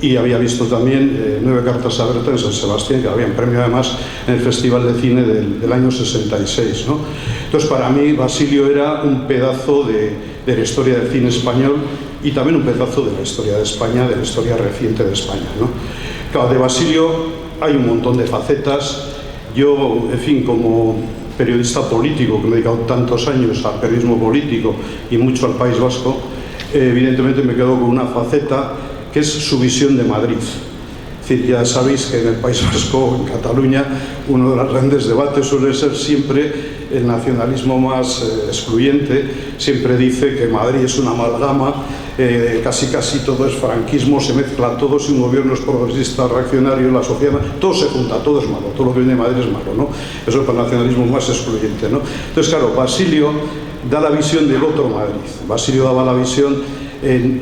y había visto también 9 cartas a Berta en San Sebastián, que habían premio además en el Festival de Cine del año 66, ¿no? Entonces, para mí, Basilio era un pedazo de la historia del cine español y también un pedazo de la historia de España, de la historia reciente de España, ¿no? Claro, de Basilio hay un montón de facetas. Yo, en fin, como periodista político, que me he dedicado tantos años al periodismo político y mucho al País Vasco, evidentemente me quedo con una faceta que es su visión de Madrid. Es decir, ya sabéis que en el País Vasco, en Cataluña, uno de los grandes debates suele ser siempre el nacionalismo más excluyente. Siempre dice que Madrid es una amalgama, casi todo es franquismo, se mezcla todo, si un gobierno es progresista, reaccionario, la sociedad, todo se junta, todo es malo, todo lo que viene de Madrid es malo, ¿no? Eso es para el nacionalismo más excluyente, ¿no? Entonces, claro, Basilio da la visión del otro Madrid. Basilio daba la visión...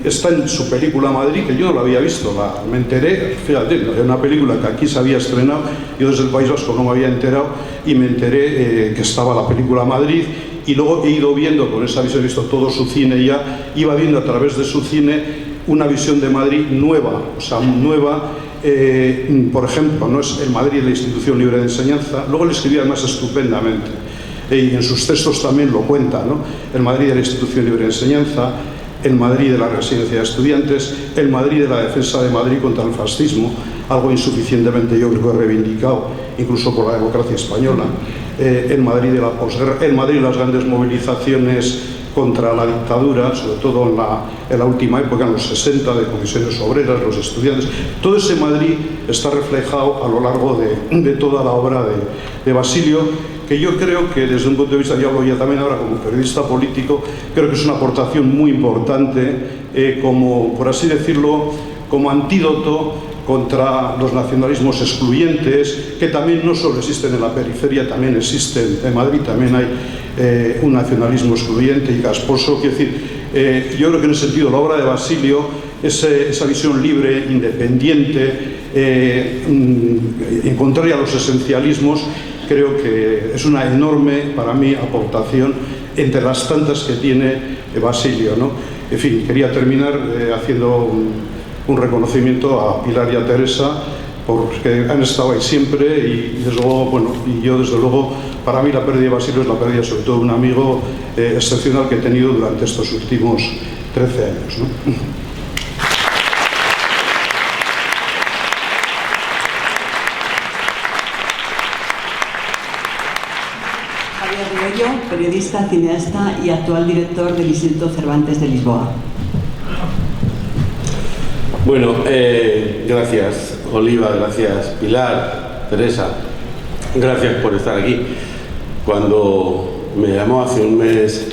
está en su película Madrid, que yo no la había visto, me enteré, fíjate, era una película que aquí se había estrenado, yo desde el País Vasco no me había enterado, y me enteré que estaba la película Madrid, y luego he ido viendo, con esa visión he visto todo su cine ya, iba viendo a través de su cine una visión de Madrid nueva, o sea, nueva. Por ejemplo, no es el Madrid de la Institución Libre de Enseñanza, luego le escribía además estupendamente, y en sus textos también lo cuenta, ¿no? El Madrid de la Institución Libre de Enseñanza, el Madrid de la residencia de estudiantes, el Madrid de la defensa de Madrid contra el fascismo, algo insuficientemente yo creo que reivindicado incluso por la democracia española, el Madrid de la posguerra, el Madrid de las grandes movilizaciones contra la dictadura, sobre todo en la última época, en los 60, de comisiones obreras, los estudiantes. Todo ese Madrid está reflejado a lo largo de toda la obra de Basilio, que yo creo que desde un punto de vista, yo hablo ya también ahora como periodista político, creo que es una aportación muy importante, como, por así decirlo, como antídoto contra los nacionalismos excluyentes, que también no solo existen en la periferia, también existen en Madrid, también hay un nacionalismo excluyente y casposo. Quiero decir, yo creo que en ese sentido la obra de Basilio, esa visión libre, independiente, en contraria a los esencialismos, creo que es una enorme, para mí, aportación entre las tantas que tiene Basilio, ¿no? En fin, quería terminar haciendo un reconocimiento a Pilar y a Teresa, porque han estado ahí siempre y desde luego, bueno, y yo desde luego, para mí la pérdida de Basilio es la pérdida sobre todo de un amigo excepcional que he tenido durante estos últimos 13 años, ¿no? Periodista, cineasta y actual director del Instituto Cervantes de Lisboa. Bueno, gracias Oliva, gracias Pilar, Teresa, gracias por estar aquí. Cuando me llamó hace un mes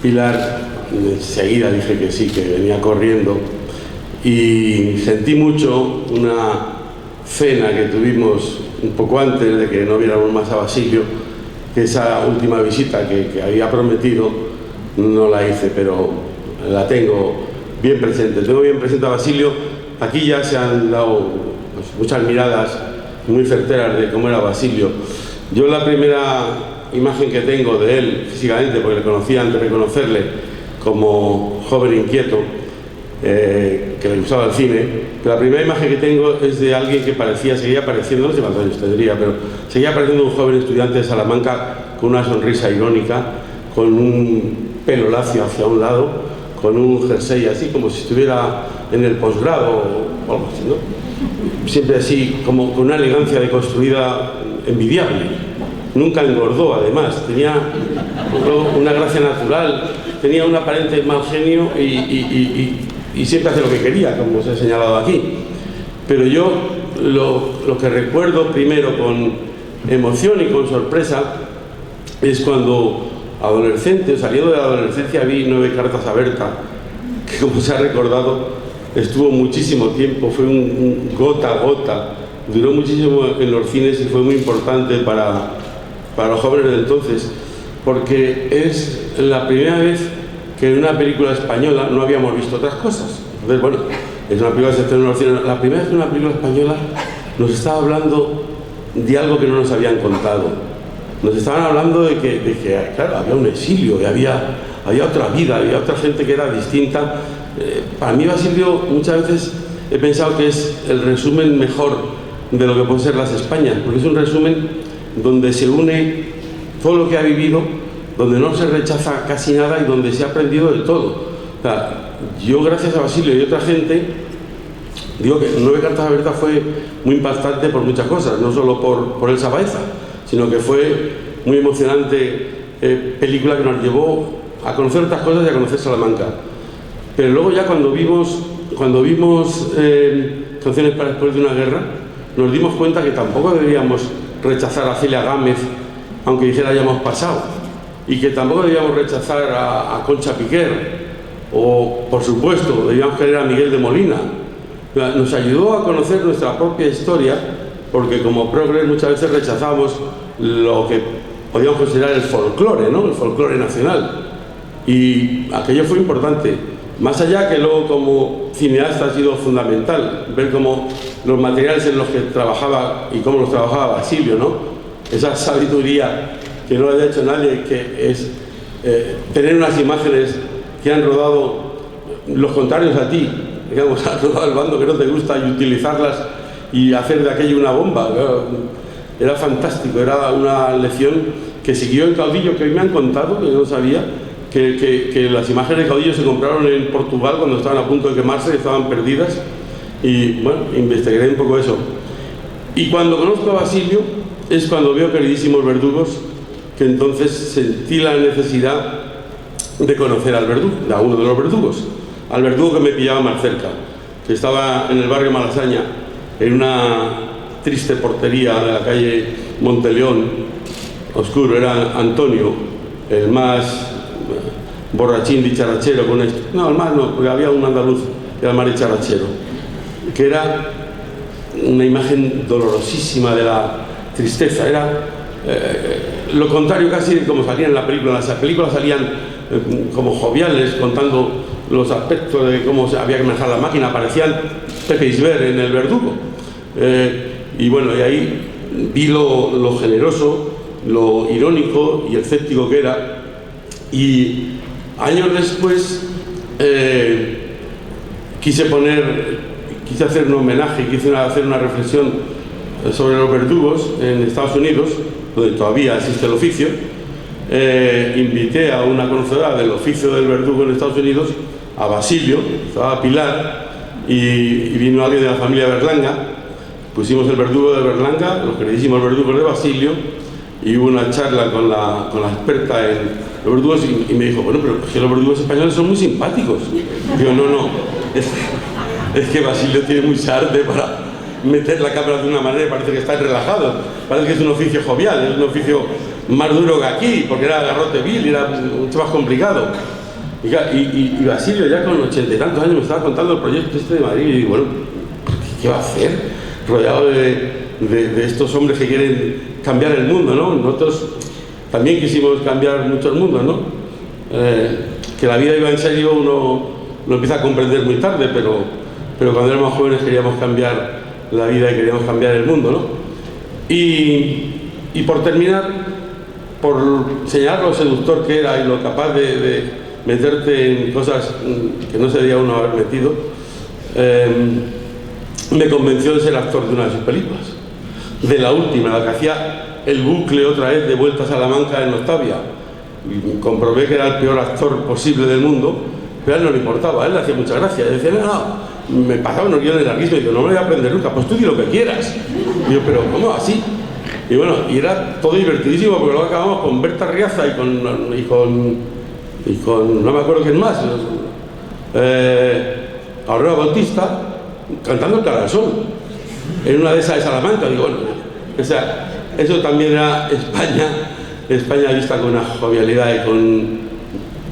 Pilar, enseguida dije que sí, que venía corriendo, y sentí mucho una cena que tuvimos un poco antes de que no viéramos más a Basilio, que esa última visita que había prometido no la hice, pero la tengo bien presente. Tengo bien presente a Basilio. Aquí ya se han dado pues, muchas miradas muy certeras de cómo era Basilio. Yo la primera imagen que tengo de él físicamente, porque le conocía antes de conocerle como joven inquieto, que le gustaba el cine, pero la primera imagen que tengo es de alguien que seguía pareciendo, no sé cuántos años tendría, pero seguía pareciendo un joven estudiante de Salamanca con una sonrisa irónica, con un pelo lacio hacia un lado, con un jersey así como si estuviera en el posgrado o algo así, ¿no? Siempre así, como con una elegancia deconstruida envidiable. Nunca engordó, además, tenía una gracia natural, tenía un aparente mal genio y siempre hace lo que quería, como os he señalado aquí. Pero yo lo que recuerdo primero con emoción y con sorpresa es cuando adolescente, saliendo de la adolescencia, vi 9 cartas a Berta, que como se ha recordado estuvo muchísimo tiempo, fue un gota a gota, duró muchísimo en los cines y fue muy importante para los jóvenes de entonces, porque es la primera vez que en una película española no habíamos visto otras cosas. Entonces, bueno, es una película que se estrenó en los cines. La primera vez que una película española nos estaba hablando de algo que no nos habían contado. Nos estaban hablando de que claro, había un exilio, y había otra vida, había otra gente que era distinta. Para mí Basilio muchas veces he pensado que es el resumen mejor de lo que pueden ser las Españas, porque es un resumen donde se une todo lo que ha vivido, donde no se rechaza casi nada y donde se ha aprendido de todo. O sea, yo gracias a Basilio y otra gente Digo que 9 cartas abiertas fue muy impactante por muchas cosas, no solo por Elsa Baeza, sino que fue muy emocionante película que nos llevó a conocer otras cosas y a conocer Salamanca. Pero luego ya cuando vimos Canciones para después de una guerra, nos dimos cuenta que tampoco debíamos rechazar a Celia Gámez, aunque dijera ya hemos pasado, y que tampoco debíamos rechazar a Concha Piquer, o por supuesto debíamos querer a Miguel de Molina. Nos ayudó a conocer nuestra propia historia, porque como progres muchas veces rechazamos lo que podíamos considerar el folclore, ¿no? El folclore nacional, y aquello fue importante. Más allá que luego como cineasta ha sido fundamental ver cómo los materiales en los que trabajaba y cómo los trabajaba Basilio, ¿no? Esa sabiduría que no lo haya hecho nadie, que es tener unas imágenes que han rodado los contrarios a ti, digamos, han rodado el bando que no te gusta, y utilizarlas y hacer de aquello una bomba. Era fantástico, era una lección que siguió el Caudillo, que hoy me han contado, que yo no sabía, que las imágenes de Caudillo se compraron en Portugal cuando estaban a punto de quemarse, que estaban perdidas, y bueno, investigué un poco eso. Y cuando conozco a Basilio es cuando veo Queridísimos Verdugos, que entonces sentí la necesidad de conocer al verdugo, a uno de los verdugos, al verdugo que me pillaba más cerca, que estaba en el barrio Malasaña, en una triste portería de la calle Monteleón, oscuro. Era Antonio, el más borrachín dicharachero, no, el más no, porque había un andaluz que era más dicharachero, que era una imagen dolorosísima de la tristeza. Era lo contrario casi de como salían en la película. Las películas salían como joviales, contando los aspectos de cómo había que manejar la máquina. Aparecían Pepe Isbert en El Verdugo, y bueno, y ahí vi lo generoso, lo irónico y escéptico que era. Y años después quise hacer un homenaje, quise hacer una reflexión sobre los verdugos en Estados Unidos, donde todavía existe el oficio. Invité a una conocedora del oficio del verdugo en Estados Unidos, a Basilio, estaba Pilar, y vino alguien de la familia Berlanga. Pusimos El Verdugo de Berlanga, Los Queridísimos Verdugos de Basilio, y hubo una charla con la experta en los verdugos, y me dijo, bueno, pero es que los verdugos españoles son muy simpáticos. Digo, no, es que Basilio tiene mucha arte para meter la cámara de una manera, parece que está relajado, parece que es un oficio jovial, es un oficio más duro que aquí, porque era garrote vil, era mucho más complicado. Y Basilio, ya con 80 y tantos años, me estaba contando el proyecto este de Madrid, y digo, bueno, ¿qué va a hacer? Rodeado de estos hombres que quieren cambiar el mundo, ¿no? Nosotros también quisimos cambiar mucho el mundo, ¿no? Que la vida iba en serio uno lo empieza a comprender muy tarde, pero cuando éramos jóvenes queríamos cambiar la vida y queríamos cambiar el mundo, ¿no? Y por terminar, por señalar lo seductor que era y lo capaz de meterte en cosas que no se debía uno haber metido, me convenció de ser actor de una de sus películas, de la última, la que hacía el bucle otra vez de Vuelta a Salamanca en Octavia. Y comprobé que era el peor actor posible del mundo, pero a él no le importaba, a él le hacía mucha gracia. Decía, no, me pasaba unos guiones larguísimos, y digo, no me voy a aprender nunca, pues tú di lo que quieras. Y yo, pero ¿cómo así? Y bueno, y era todo divertidísimo, porque luego acabamos con Berta Riaza y con no me acuerdo quién más, Aurora Bautista, cantando El Carasol en una de esas de Salamanca. Digo, bueno, o sea, eso también era España vista con una jovialidad y con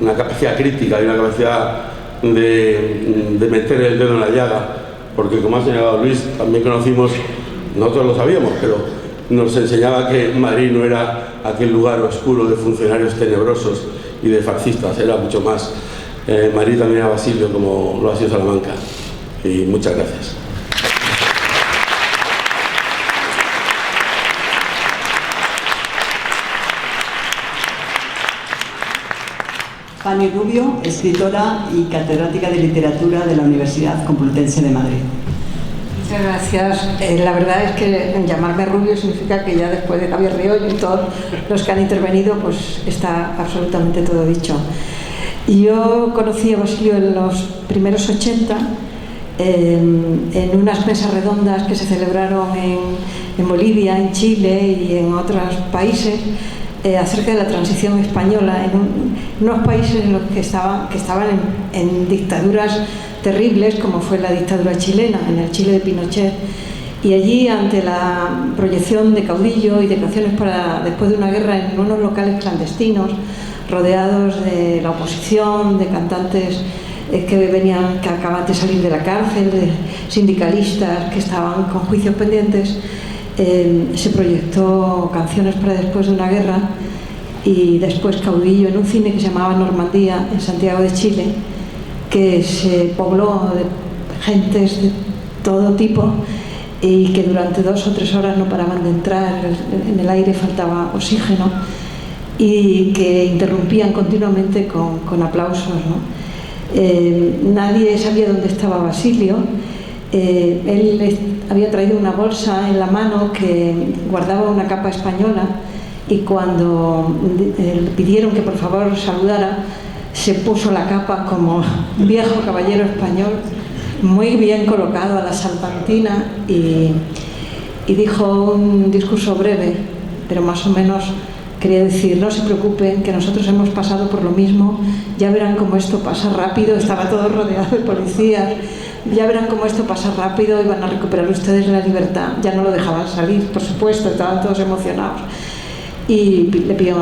una capacidad crítica y una capacidad de meter el dedo en la llaga, porque como ha señalado Luis, también conocimos, nosotros lo sabíamos, pero nos enseñaba que Madrid no era aquel lugar oscuro de funcionarios tenebrosos y de fascistas, era mucho más. Madrid también era Basilio, como lo ha sido Salamanca. Y muchas gracias. Fanny Rubio, escritora y catedrática de literatura de la Universidad Complutense de Madrid. Muchas gracias. La verdad es que llamarme Rubio significa que ya después de Javier Riollo y todos los que han intervenido, pues está absolutamente todo dicho. Yo conocí a Basilio en los primeros 80 en unas mesas redondas que se celebraron en Bolivia, en Chile y en otros países, acerca de la transición española en unos países en los que estaban en dictaduras terribles, como fue la dictadura chilena, en el Chile de Pinochet. Y allí, ante la proyección de Caudillo y de canciones para después de una guerra en unos locales clandestinos, rodeados de la oposición, de cantantes que acaban de salir de la cárcel, de sindicalistas que estaban con juicios pendientes, se proyectó canciones para después de una guerra, y después Caudillo en un cine que se llamaba Normandía, en Santiago de Chile, que se pobló de gentes de todo tipo y que durante 2 o 3 horas no paraban de entrar, en el aire faltaba oxígeno, y que interrumpían continuamente con aplausos, ¿no? Nadie sabía dónde estaba Basilio. Él había traído una bolsa en la mano que guardaba una capa española, y cuando le pidieron que por favor saludara, se puso la capa como un viejo caballero español, muy bien colocado a la salpantina, y dijo un discurso breve, pero más o menos quería decir: no se preocupen, que nosotros hemos pasado por lo mismo, ya verán cómo esto pasa rápido. Estaba todo rodeado de policías, ya verán cómo esto pasa rápido y van a recuperar ustedes la libertad. Ya no lo dejaban salir, por supuesto, estaban todos emocionados, y le pidió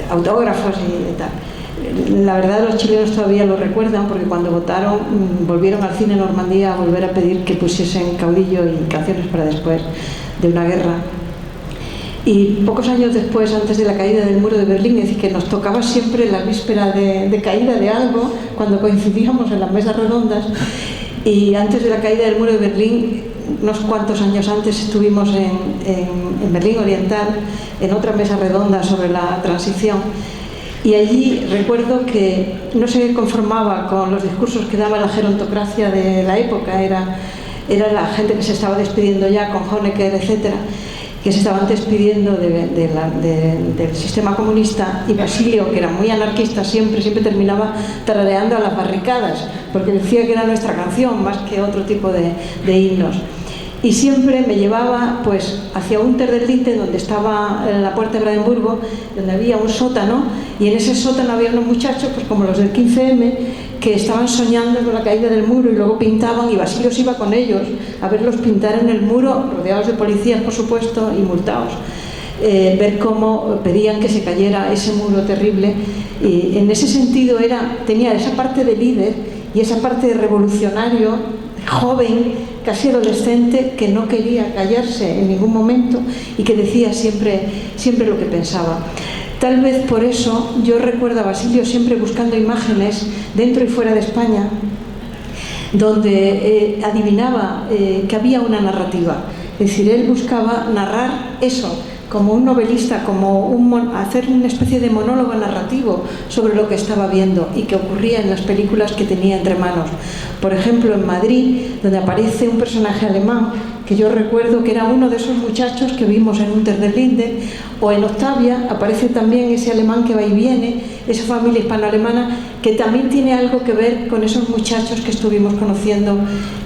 autógrafos y tal. La verdad, los chilenos todavía lo recuerdan, porque cuando votaron volvieron al cine Normandía a volver a pedir que pusiesen Caudillo y canciones para después de una guerra. Y pocos años después, antes de la caída del muro de Berlín, es decir, que nos tocaba siempre la víspera de caída de algo, cuando coincidíamos en las mesas redondas, y antes de la caída del muro de Berlín, unos cuantos años antes, estuvimos en Berlín Oriental, en otra mesa redonda sobre la transición, y allí recuerdo que no se conformaba con los discursos que daba la gerontocracia de la época, era la gente que se estaba despidiendo ya, con Honecker, etcétera, que se estaban despidiendo del sistema comunista, y Basilio, que era muy anarquista, siempre terminaba tarareando a las barricadas, porque decía que era nuestra canción más que otro tipo de himnos. Y siempre me llevaba pues hacia Unter den Linden, donde estaba la puerta de Brandenburgo, donde había un sótano, y en ese sótano había unos muchachos, pues como los del 15M, que estaban soñando con la caída del muro, y luego pintaban, y Basilio se iba con ellos a verlos pintar en el muro, rodeados de policías, por supuesto, y multados. Ver cómo pedían que se cayera ese muro terrible, y en ese sentido tenía esa parte de líder y esa parte de revolucionario, joven, casi adolescente, que no quería callarse en ningún momento y que decía siempre lo que pensaba. Tal vez por eso yo recuerdo a Basilio siempre buscando imágenes dentro y fuera de España, donde adivinaba que había una narrativa. Es decir, él buscaba narrar eso, como un novelista, hacer una especie de monólogo narrativo sobre lo que estaba viendo y que ocurría en las películas que tenía entre manos. Por ejemplo, en Madrid, donde aparece un personaje alemán, que yo recuerdo que era uno de esos muchachos que vimos en Unter den Linden, o en Octavia aparece también ese alemán que va y viene, esa familia hispano-alemana, que también tiene algo que ver con esos muchachos que estuvimos conociendo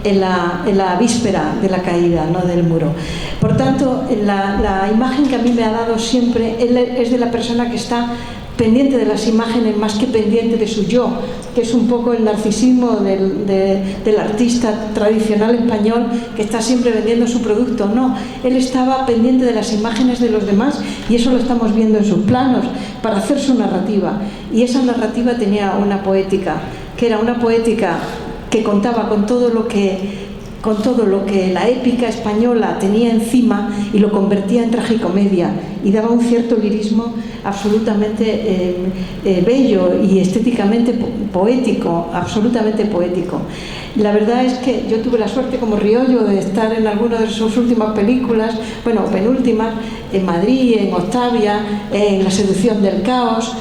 en la víspera de la caída, ¿no?, del muro. Por tanto, la imagen que a mí me ha dado siempre es de la persona que está pendiente de las imágenes más que pendiente de su yo, que es un poco el narcisismo del artista tradicional español que está siempre vendiendo su producto. No, él estaba pendiente de las imágenes de los demás, y eso lo estamos viendo en sus planos, para hacer su narrativa. Y esa narrativa tenía una poética, que era una poética que contaba con todo lo que la épica española tenía encima, y lo convertía en tragicomedia, y daba un cierto lirismo absolutamente bello y estéticamente poético, absolutamente poético. La verdad es que yo tuve la suerte, como Riollo, de estar en alguna de sus últimas películas, bueno, penúltimas, en Madrid, en Octavia, en La seducción del caos.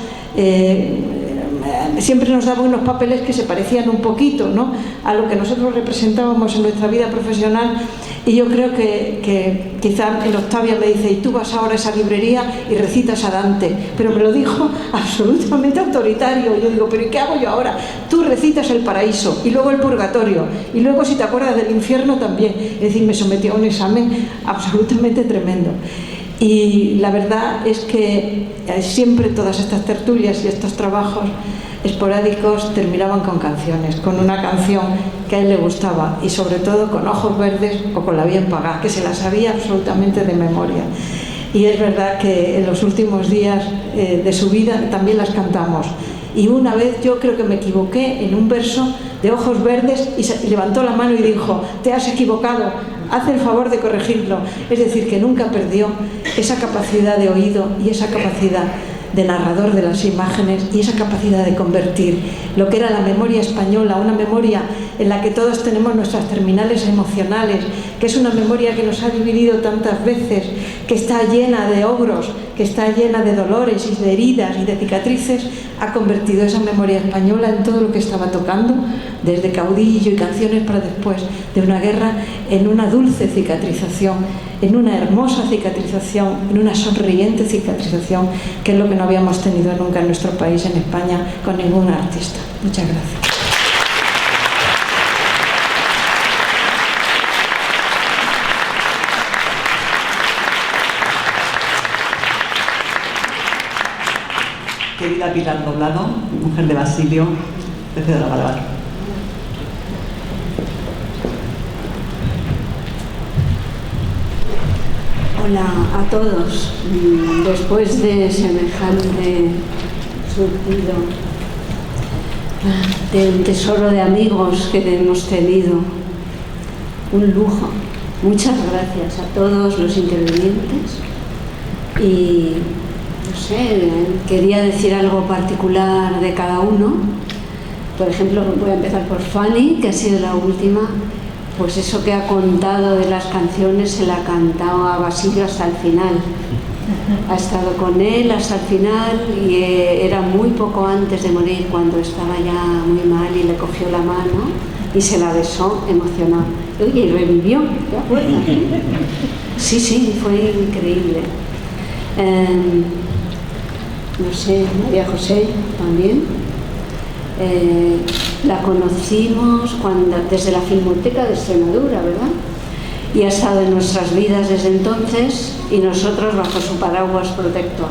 siempre nos daba unos papeles que se parecían un poquito, ¿no?, a lo que nosotros representábamos en nuestra vida profesional. Y yo creo que quizá en Octavia me dice: y tú vas ahora a esa librería y recitas a Dante, pero me lo dijo absolutamente autoritario. Yo digo: pero ¿y qué hago yo ahora? Tú recitas el paraíso y luego el purgatorio y luego, si te acuerdas, del infierno también. Es decir, me sometió a un examen absolutamente tremendo. Y la verdad es que siempre todas estas tertulias y estos trabajos esporádicos terminaban con canciones, con una canción que a él le gustaba, y sobre todo con Ojos Verdes o con La Bien Pagá, que se la sabía absolutamente de memoria. Y es verdad que en los últimos días de su vida también las cantamos. Y una vez yo creo que me equivoqué en un verso de Ojos Verdes y levantó la mano y dijo: te has equivocado, haz el favor de corregirlo. Es decir, que nunca perdió esa capacidad de oído y esa capacidad de narrador de las imágenes y esa capacidad de convertir lo que era la memoria española, una memoria en la que todos tenemos nuestras terminales emocionales, que es una memoria que nos ha dividido tantas veces, que está llena de ogros, que está llena de dolores y de heridas y de cicatrices, ha convertido esa memoria española en todo lo que estaba tocando, desde Caudillo y Canciones para después de una guerra, en una dulce cicatrización, en una hermosa cicatrización, en una sonriente cicatrización, que es lo que no habíamos tenido nunca en nuestro país, en España, con ningún artista. Muchas gracias. Querida Pilar Doblado, mujer de Basilio, te cedo la palabra. Hola a todos. Después de semejante surtido de un tesoro de amigos que hemos tenido, un lujo. Muchas gracias a todos los intervinientes. Y no sé, quería decir algo particular de cada uno. Por ejemplo, voy a empezar por Fanny, que ha sido la última. Pues eso que ha contado de las canciones se la ha cantado a Basilio hasta el final. Ha estado con él hasta el final y era muy poco antes de morir, cuando estaba ya muy mal, y le cogió la mano y se la besó emocionado. Oye, y revivió, ¿te acuerdas? Sí, fue increíble. No sé, María José también. La conocimos desde la Filmoteca de Extremadura, ¿verdad? Y ha estado en nuestras vidas desde entonces, y nosotros bajo su paraguas protector.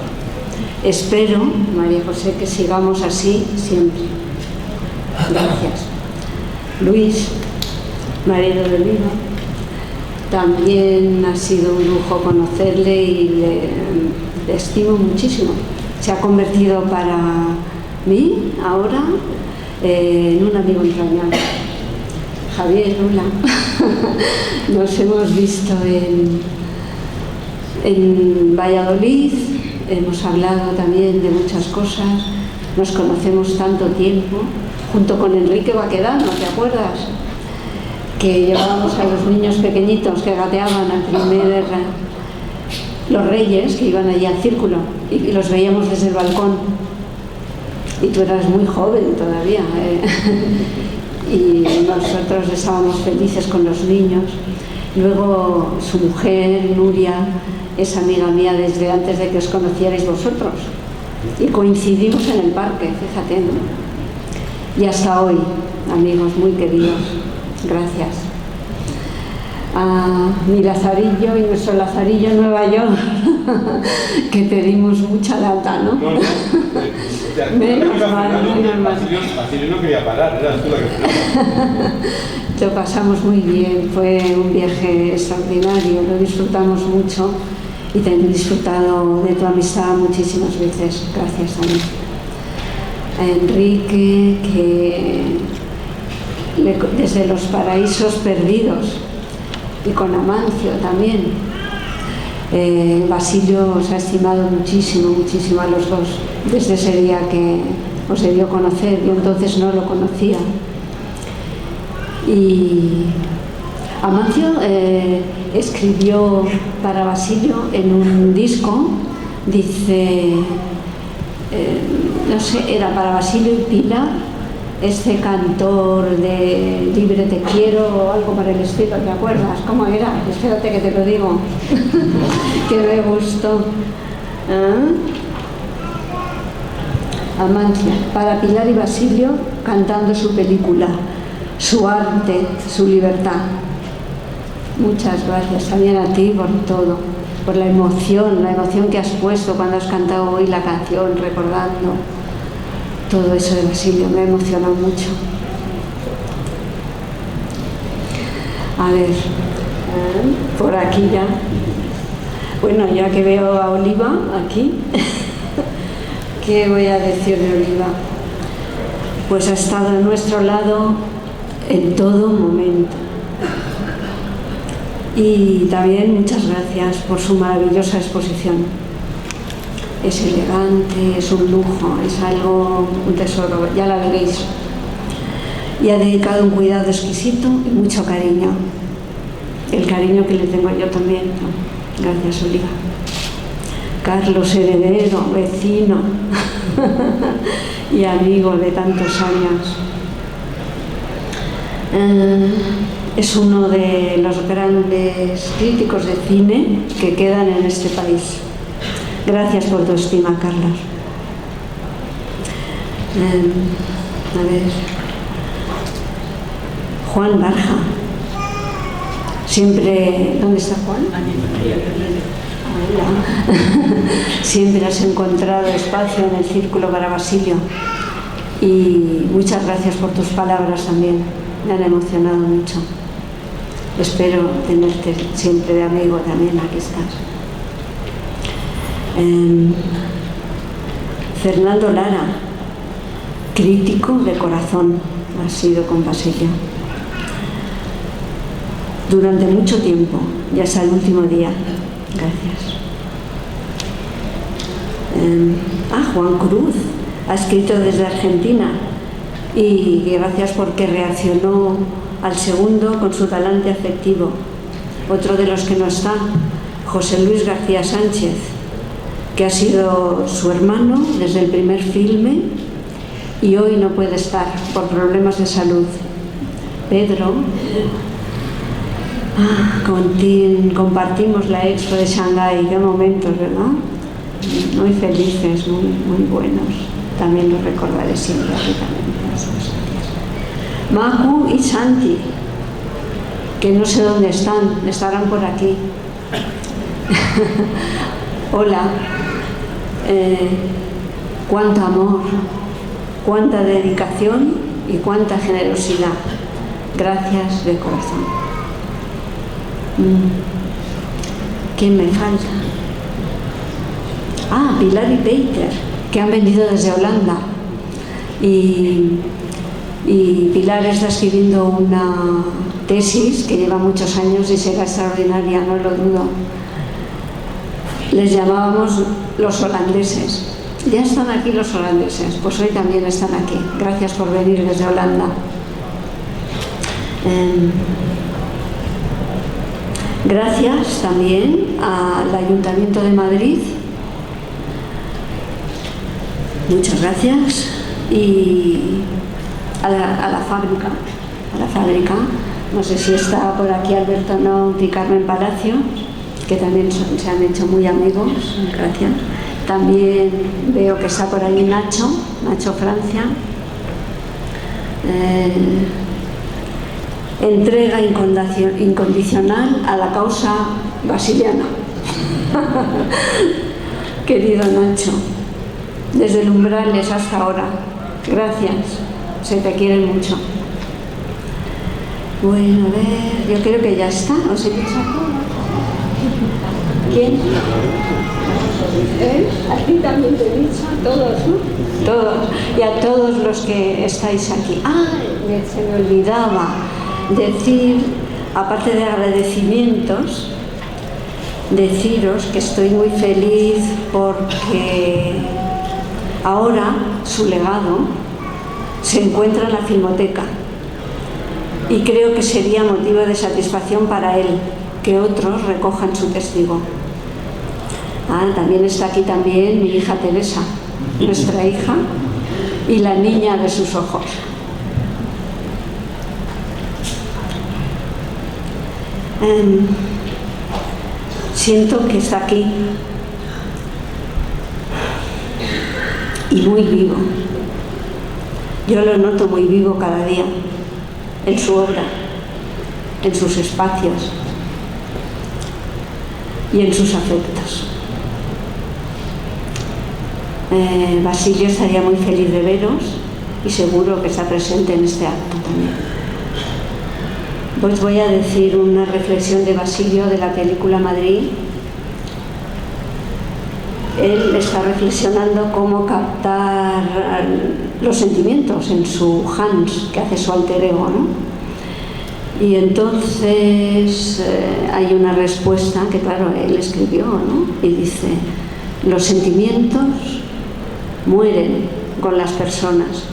Espero, María José, que sigamos así siempre. Gracias. Luis, marido de Oliva, también ha sido un lujo conocerle y le estimo muchísimo. Se ha convertido para mí ahora en un amigo entrañable. Javier, hola. Nos hemos visto en Valladolid, hemos hablado también de muchas cosas, nos conocemos tanto tiempo, junto con Enrique Baquedano, ¿te acuerdas? Que llevábamos a los niños pequeñitos que gateaban al primer los reyes, que iban allí al círculo, y los veíamos desde el balcón. Y tú eras muy joven todavía, y nosotros estábamos felices con los niños. Luego su mujer, Nuria, es amiga mía desde antes de que os conocierais vosotros, y coincidimos en el parque, fíjate, ¿no? Y hasta hoy, amigos muy queridos, gracias. A mi Lazarillo y nuestro Lazarillo en Nueva York, que te dimos mucha lata, ¿no? Menos mal. Basilio no quería parar, eras tú la que... Lo pasamos muy bien, fue un viaje extraordinario, lo disfrutamos mucho y te he disfrutado de tu amistad muchísimas veces. Gracias también. A Enrique, que desde los paraísos perdidos, y con Amancio también. Basilio os ha estimado muchísimo a los dos desde ese día que os debió conocer. Yo entonces no lo conocía. Y Amancio escribió para Basilio en un disco, dice, no sé, era para Basilio y Pilar, este cantor de Libre te quiero o algo por el estilo, ¿te acuerdas? ¿Cómo era? Espérate que te lo digo, que me gustó. Amancia, para Pilar y Basilio cantando su película, su arte, su libertad. Muchas gracias también a ti por todo, por la emoción que has puesto cuando has cantado hoy la canción, recordando todo eso de Basilio, me ha emocionado mucho. A ver, por aquí ya. Bueno, ya que veo a Oliva aquí, ¿qué voy a decir de Oliva? Pues ha estado a nuestro lado en todo momento. Y también muchas gracias por su maravillosa exposición. Es elegante, es un lujo, es algo, un tesoro, ya la veréis. Y ha dedicado un cuidado exquisito y mucho cariño. El cariño que le tengo yo también, ¿no? Gracias, Oliva. Carlos, heredero, vecino y amigo de tantos años. Es uno de los grandes críticos de cine que quedan en este país. Gracias por tu estima, Carlos. A ver. Juan Barja. Siempre... ¿Dónde está Juan? Siempre has encontrado espacio en el círculo para Basilio. Y muchas gracias por tus palabras también. Me han emocionado mucho. Espero tenerte siempre de amigo también, aquí estás. Fernando Lara, crítico de corazón, ha sido con Basilio. Durante mucho tiempo, y hasta el último día. Gracias. Juan Cruz, ha escrito desde Argentina. Y gracias porque reaccionó al segundo con su talante afectivo. Otro de los que no está, José Luis García Sánchez, que ha sido su hermano desde el primer filme y hoy no puede estar por problemas de salud. Pedro, compartimos la expo de Shanghái, qué momentos, ¿verdad? Muy felices, muy buenos. También los recordaré siempre aquí también. Macu y Santi, que no sé dónde están, estarán por aquí. Hola. Cuánto amor, cuánta dedicación y cuánta generosidad. Gracias de corazón. ¿Quién me falta? Pilar y Peter, que han venido desde Holanda. Y Pilar está escribiendo una tesis que lleva muchos años y será extraordinaria, no lo dudo. Les llamábamos los holandeses. Ya están aquí los holandeses, pues hoy también están aquí. Gracias por venir desde Holanda. Gracias también al Ayuntamiento de Madrid. Muchas gracias. Y a la fábrica, no sé si está por aquí Alberto Naut y Carmen Palacio, que también se han hecho muy amigos, gracias. También veo que está por ahí Nacho Francia. Entrega incondicional a la causa basiliana. Querido Nacho, desde el Umbrales hasta ahora, gracias, se te quiere mucho. Bueno, a ver, yo creo que ya está, ¿os he dicho todo? ¿Quién? A ti también te he dicho, a todos, ¿no? Todos, y a todos los que estáis aquí. Se me olvidaba decir, aparte de agradecimientos, deciros que estoy muy feliz porque ahora su legado se encuentra en la Filmoteca y creo que sería motivo de satisfacción para él que otros recojan su testigo. También está aquí también mi hija Teresa, nuestra hija, y la niña de sus ojos. Siento que está aquí y muy vivo. Yo lo noto muy vivo cada día, en su obra, en sus espacios y en sus afectos. Basilio estaría muy feliz de veros y seguro que está presente en este acto también. Pues voy a decir una reflexión de Basilio de la película Madrid. Él está reflexionando cómo captar los sentimientos en su Hans, que hace su alter ego, ¿no? Y entonces hay una respuesta que, claro, él escribió, ¿no? Y dice: los sentimientos mueren con las personas,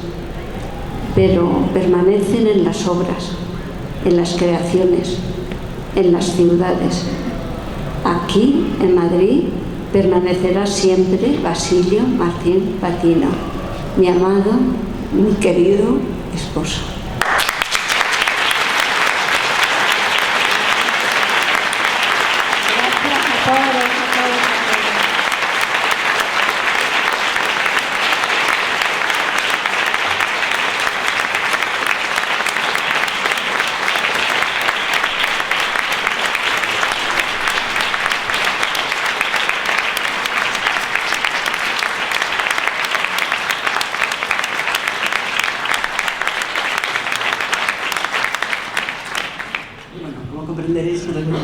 pero permanecen en las obras, en las creaciones, en las ciudades. Aquí, en Madrid, permanecerá siempre Basilio Martín Patino, mi amado, mi querido esposo. Gracias a todos.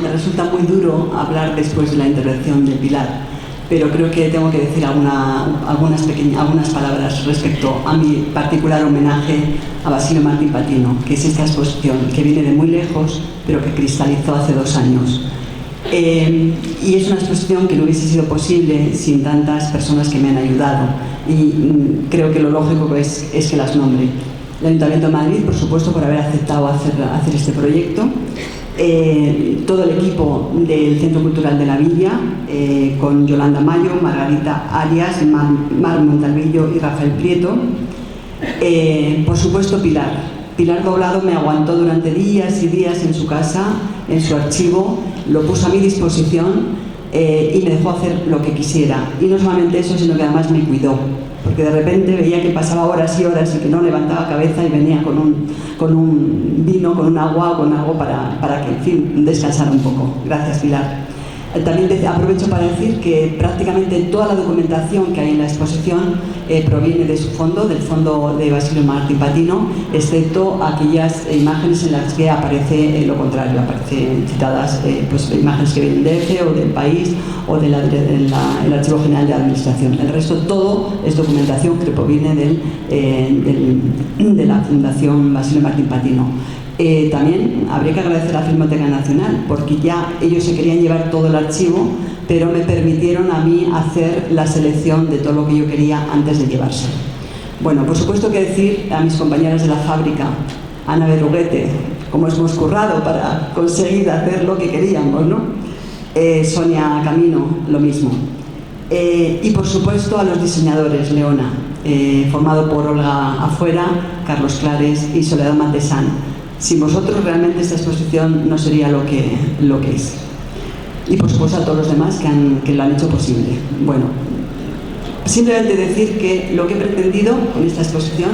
Me resulta muy duro hablar después de la intervención de Pilar, pero creo que tengo que decir algunas palabras respecto a mi particular homenaje a Basilio Martín Patino, que es esta exposición que viene de muy lejos, pero que cristalizó hace 2 años. Y es una exposición que no hubiese sido posible sin tantas personas que me han ayudado, y creo que lo lógico es que las nombre. El Ayuntamiento de Madrid, por supuesto, por haber aceptado hacer este proyecto. Todo el equipo del Centro Cultural de la Villa, con Yolanda Mayo, Margarita Arias, Mar Montalvillo y Rafael Prieto. Por supuesto, Pilar Doblado me aguantó durante días y días en su casa, en su archivo, lo puso a mi disposición y me dejó hacer lo que quisiera. Y no solamente eso, sino que además me cuidó, porque de repente veía que pasaba horas y horas y que no levantaba cabeza y venía con un vino, con un agua o con algo para que, en fin, descansara un poco. Gracias, Pilar. También aprovecho para decir que prácticamente toda la documentación que hay en la exposición proviene de su fondo, del fondo de Basilio Martín Patino, excepto aquellas imágenes en las que aparece lo contrario, aparecen citadas pues, imágenes que vienen de EFE o del País o del Archivo General de Administración. El resto todo es documentación que proviene de la Fundación Basilio Martín Patino. También habría que agradecer a la Filmoteca Nacional, porque ya ellos se querían llevar todo el archivo, pero me permitieron a mí hacer la selección de todo lo que yo quería antes de llevarse. Bueno, por supuesto que decir a mis compañeras de la fábrica, Ana Berruguete, cómo hemos currado para conseguir hacer lo que queríamos, ¿no? Sonia Camino, lo mismo. Y por supuesto a los diseñadores, Leona, formado por Olga Afuera, Carlos Clares y Soledad Matesán. Sin vosotros realmente esta exposición no sería lo que es. Y por supuesto a todos los demás que lo han hecho posible. Bueno, simplemente decir que lo que he pretendido con esta exposición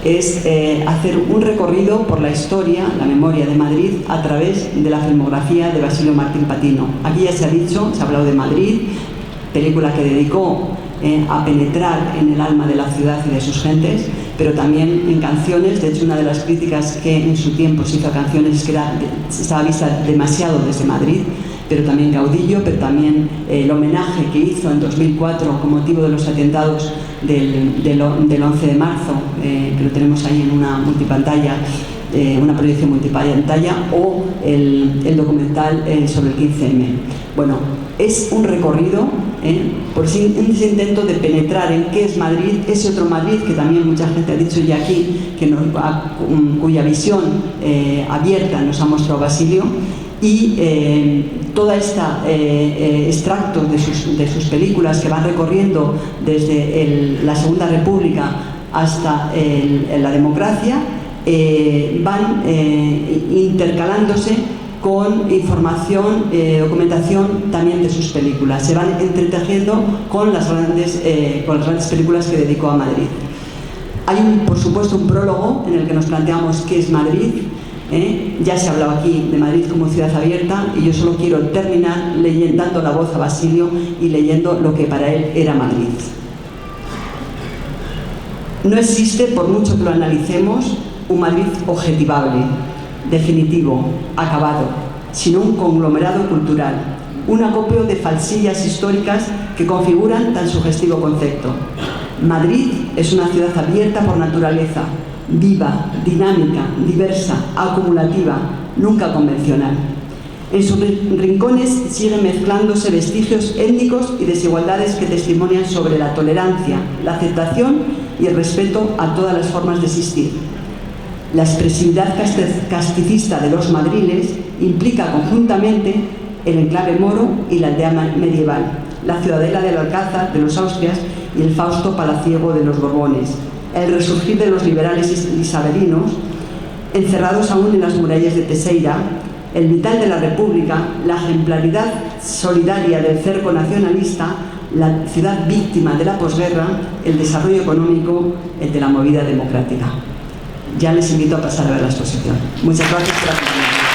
es hacer un recorrido por la historia, la memoria de Madrid a través de la filmografía de Basilio Martín Patino. Aquí ya se ha dicho, se ha hablado de Madrid, película que dedicó a penetrar en el alma de la ciudad y de sus gentes, pero también en canciones. De hecho, una de las críticas que en su tiempo se hizo a canciones es que estaba vista demasiado desde Madrid, pero también Caudillo, pero también el homenaje que hizo en 2004 con motivo de los atentados del 11 de marzo, que lo tenemos ahí en una multipantalla, una proyección multipantalla, o el documental sobre el 15M. Bueno, es un recorrido por ese intento de penetrar en qué es Madrid, ese otro Madrid que también mucha gente ha dicho ya aquí, cuya visión abierta nos ha mostrado Basilio, y toda esta extracto de sus películas que van recorriendo desde la Segunda República hasta la democracia, van intercalándose con información, documentación también de sus películas. Se van entretejiendo con las grandes películas que dedicó a Madrid. Hay, por supuesto, un prólogo en el que nos planteamos qué es Madrid. Ya se ha hablado aquí de Madrid como ciudad abierta, y yo solo quiero terminar dando la voz a Basilio y leyendo lo que para él era Madrid. No existe, por mucho que lo analicemos, un Madrid objetivable, definitivo, acabado, sino un conglomerado cultural, un acopio de falsillas históricas que configuran tan sugestivo concepto. Madrid es una ciudad abierta por naturaleza, viva, dinámica, diversa, acumulativa, nunca convencional. En sus rincones siguen mezclándose vestigios étnicos y desigualdades que testimonian sobre la tolerancia, la aceptación y el respeto a todas las formas de existir. La expresividad casticista de los madriles implica conjuntamente el enclave moro y la aldea medieval, la ciudadela del Alcázar de los Austrias y el fausto palaciego de los Borbones, el resurgir de los liberales isabelinos, encerrados aún en las murallas de Teseira, el vital de la República, la ejemplaridad solidaria del cerco nacionalista, la ciudad víctima de la posguerra, el desarrollo económico, el de la movida democrática. Ya les invito a pasar a ver la exposición. Muchas gracias por acompañarnos.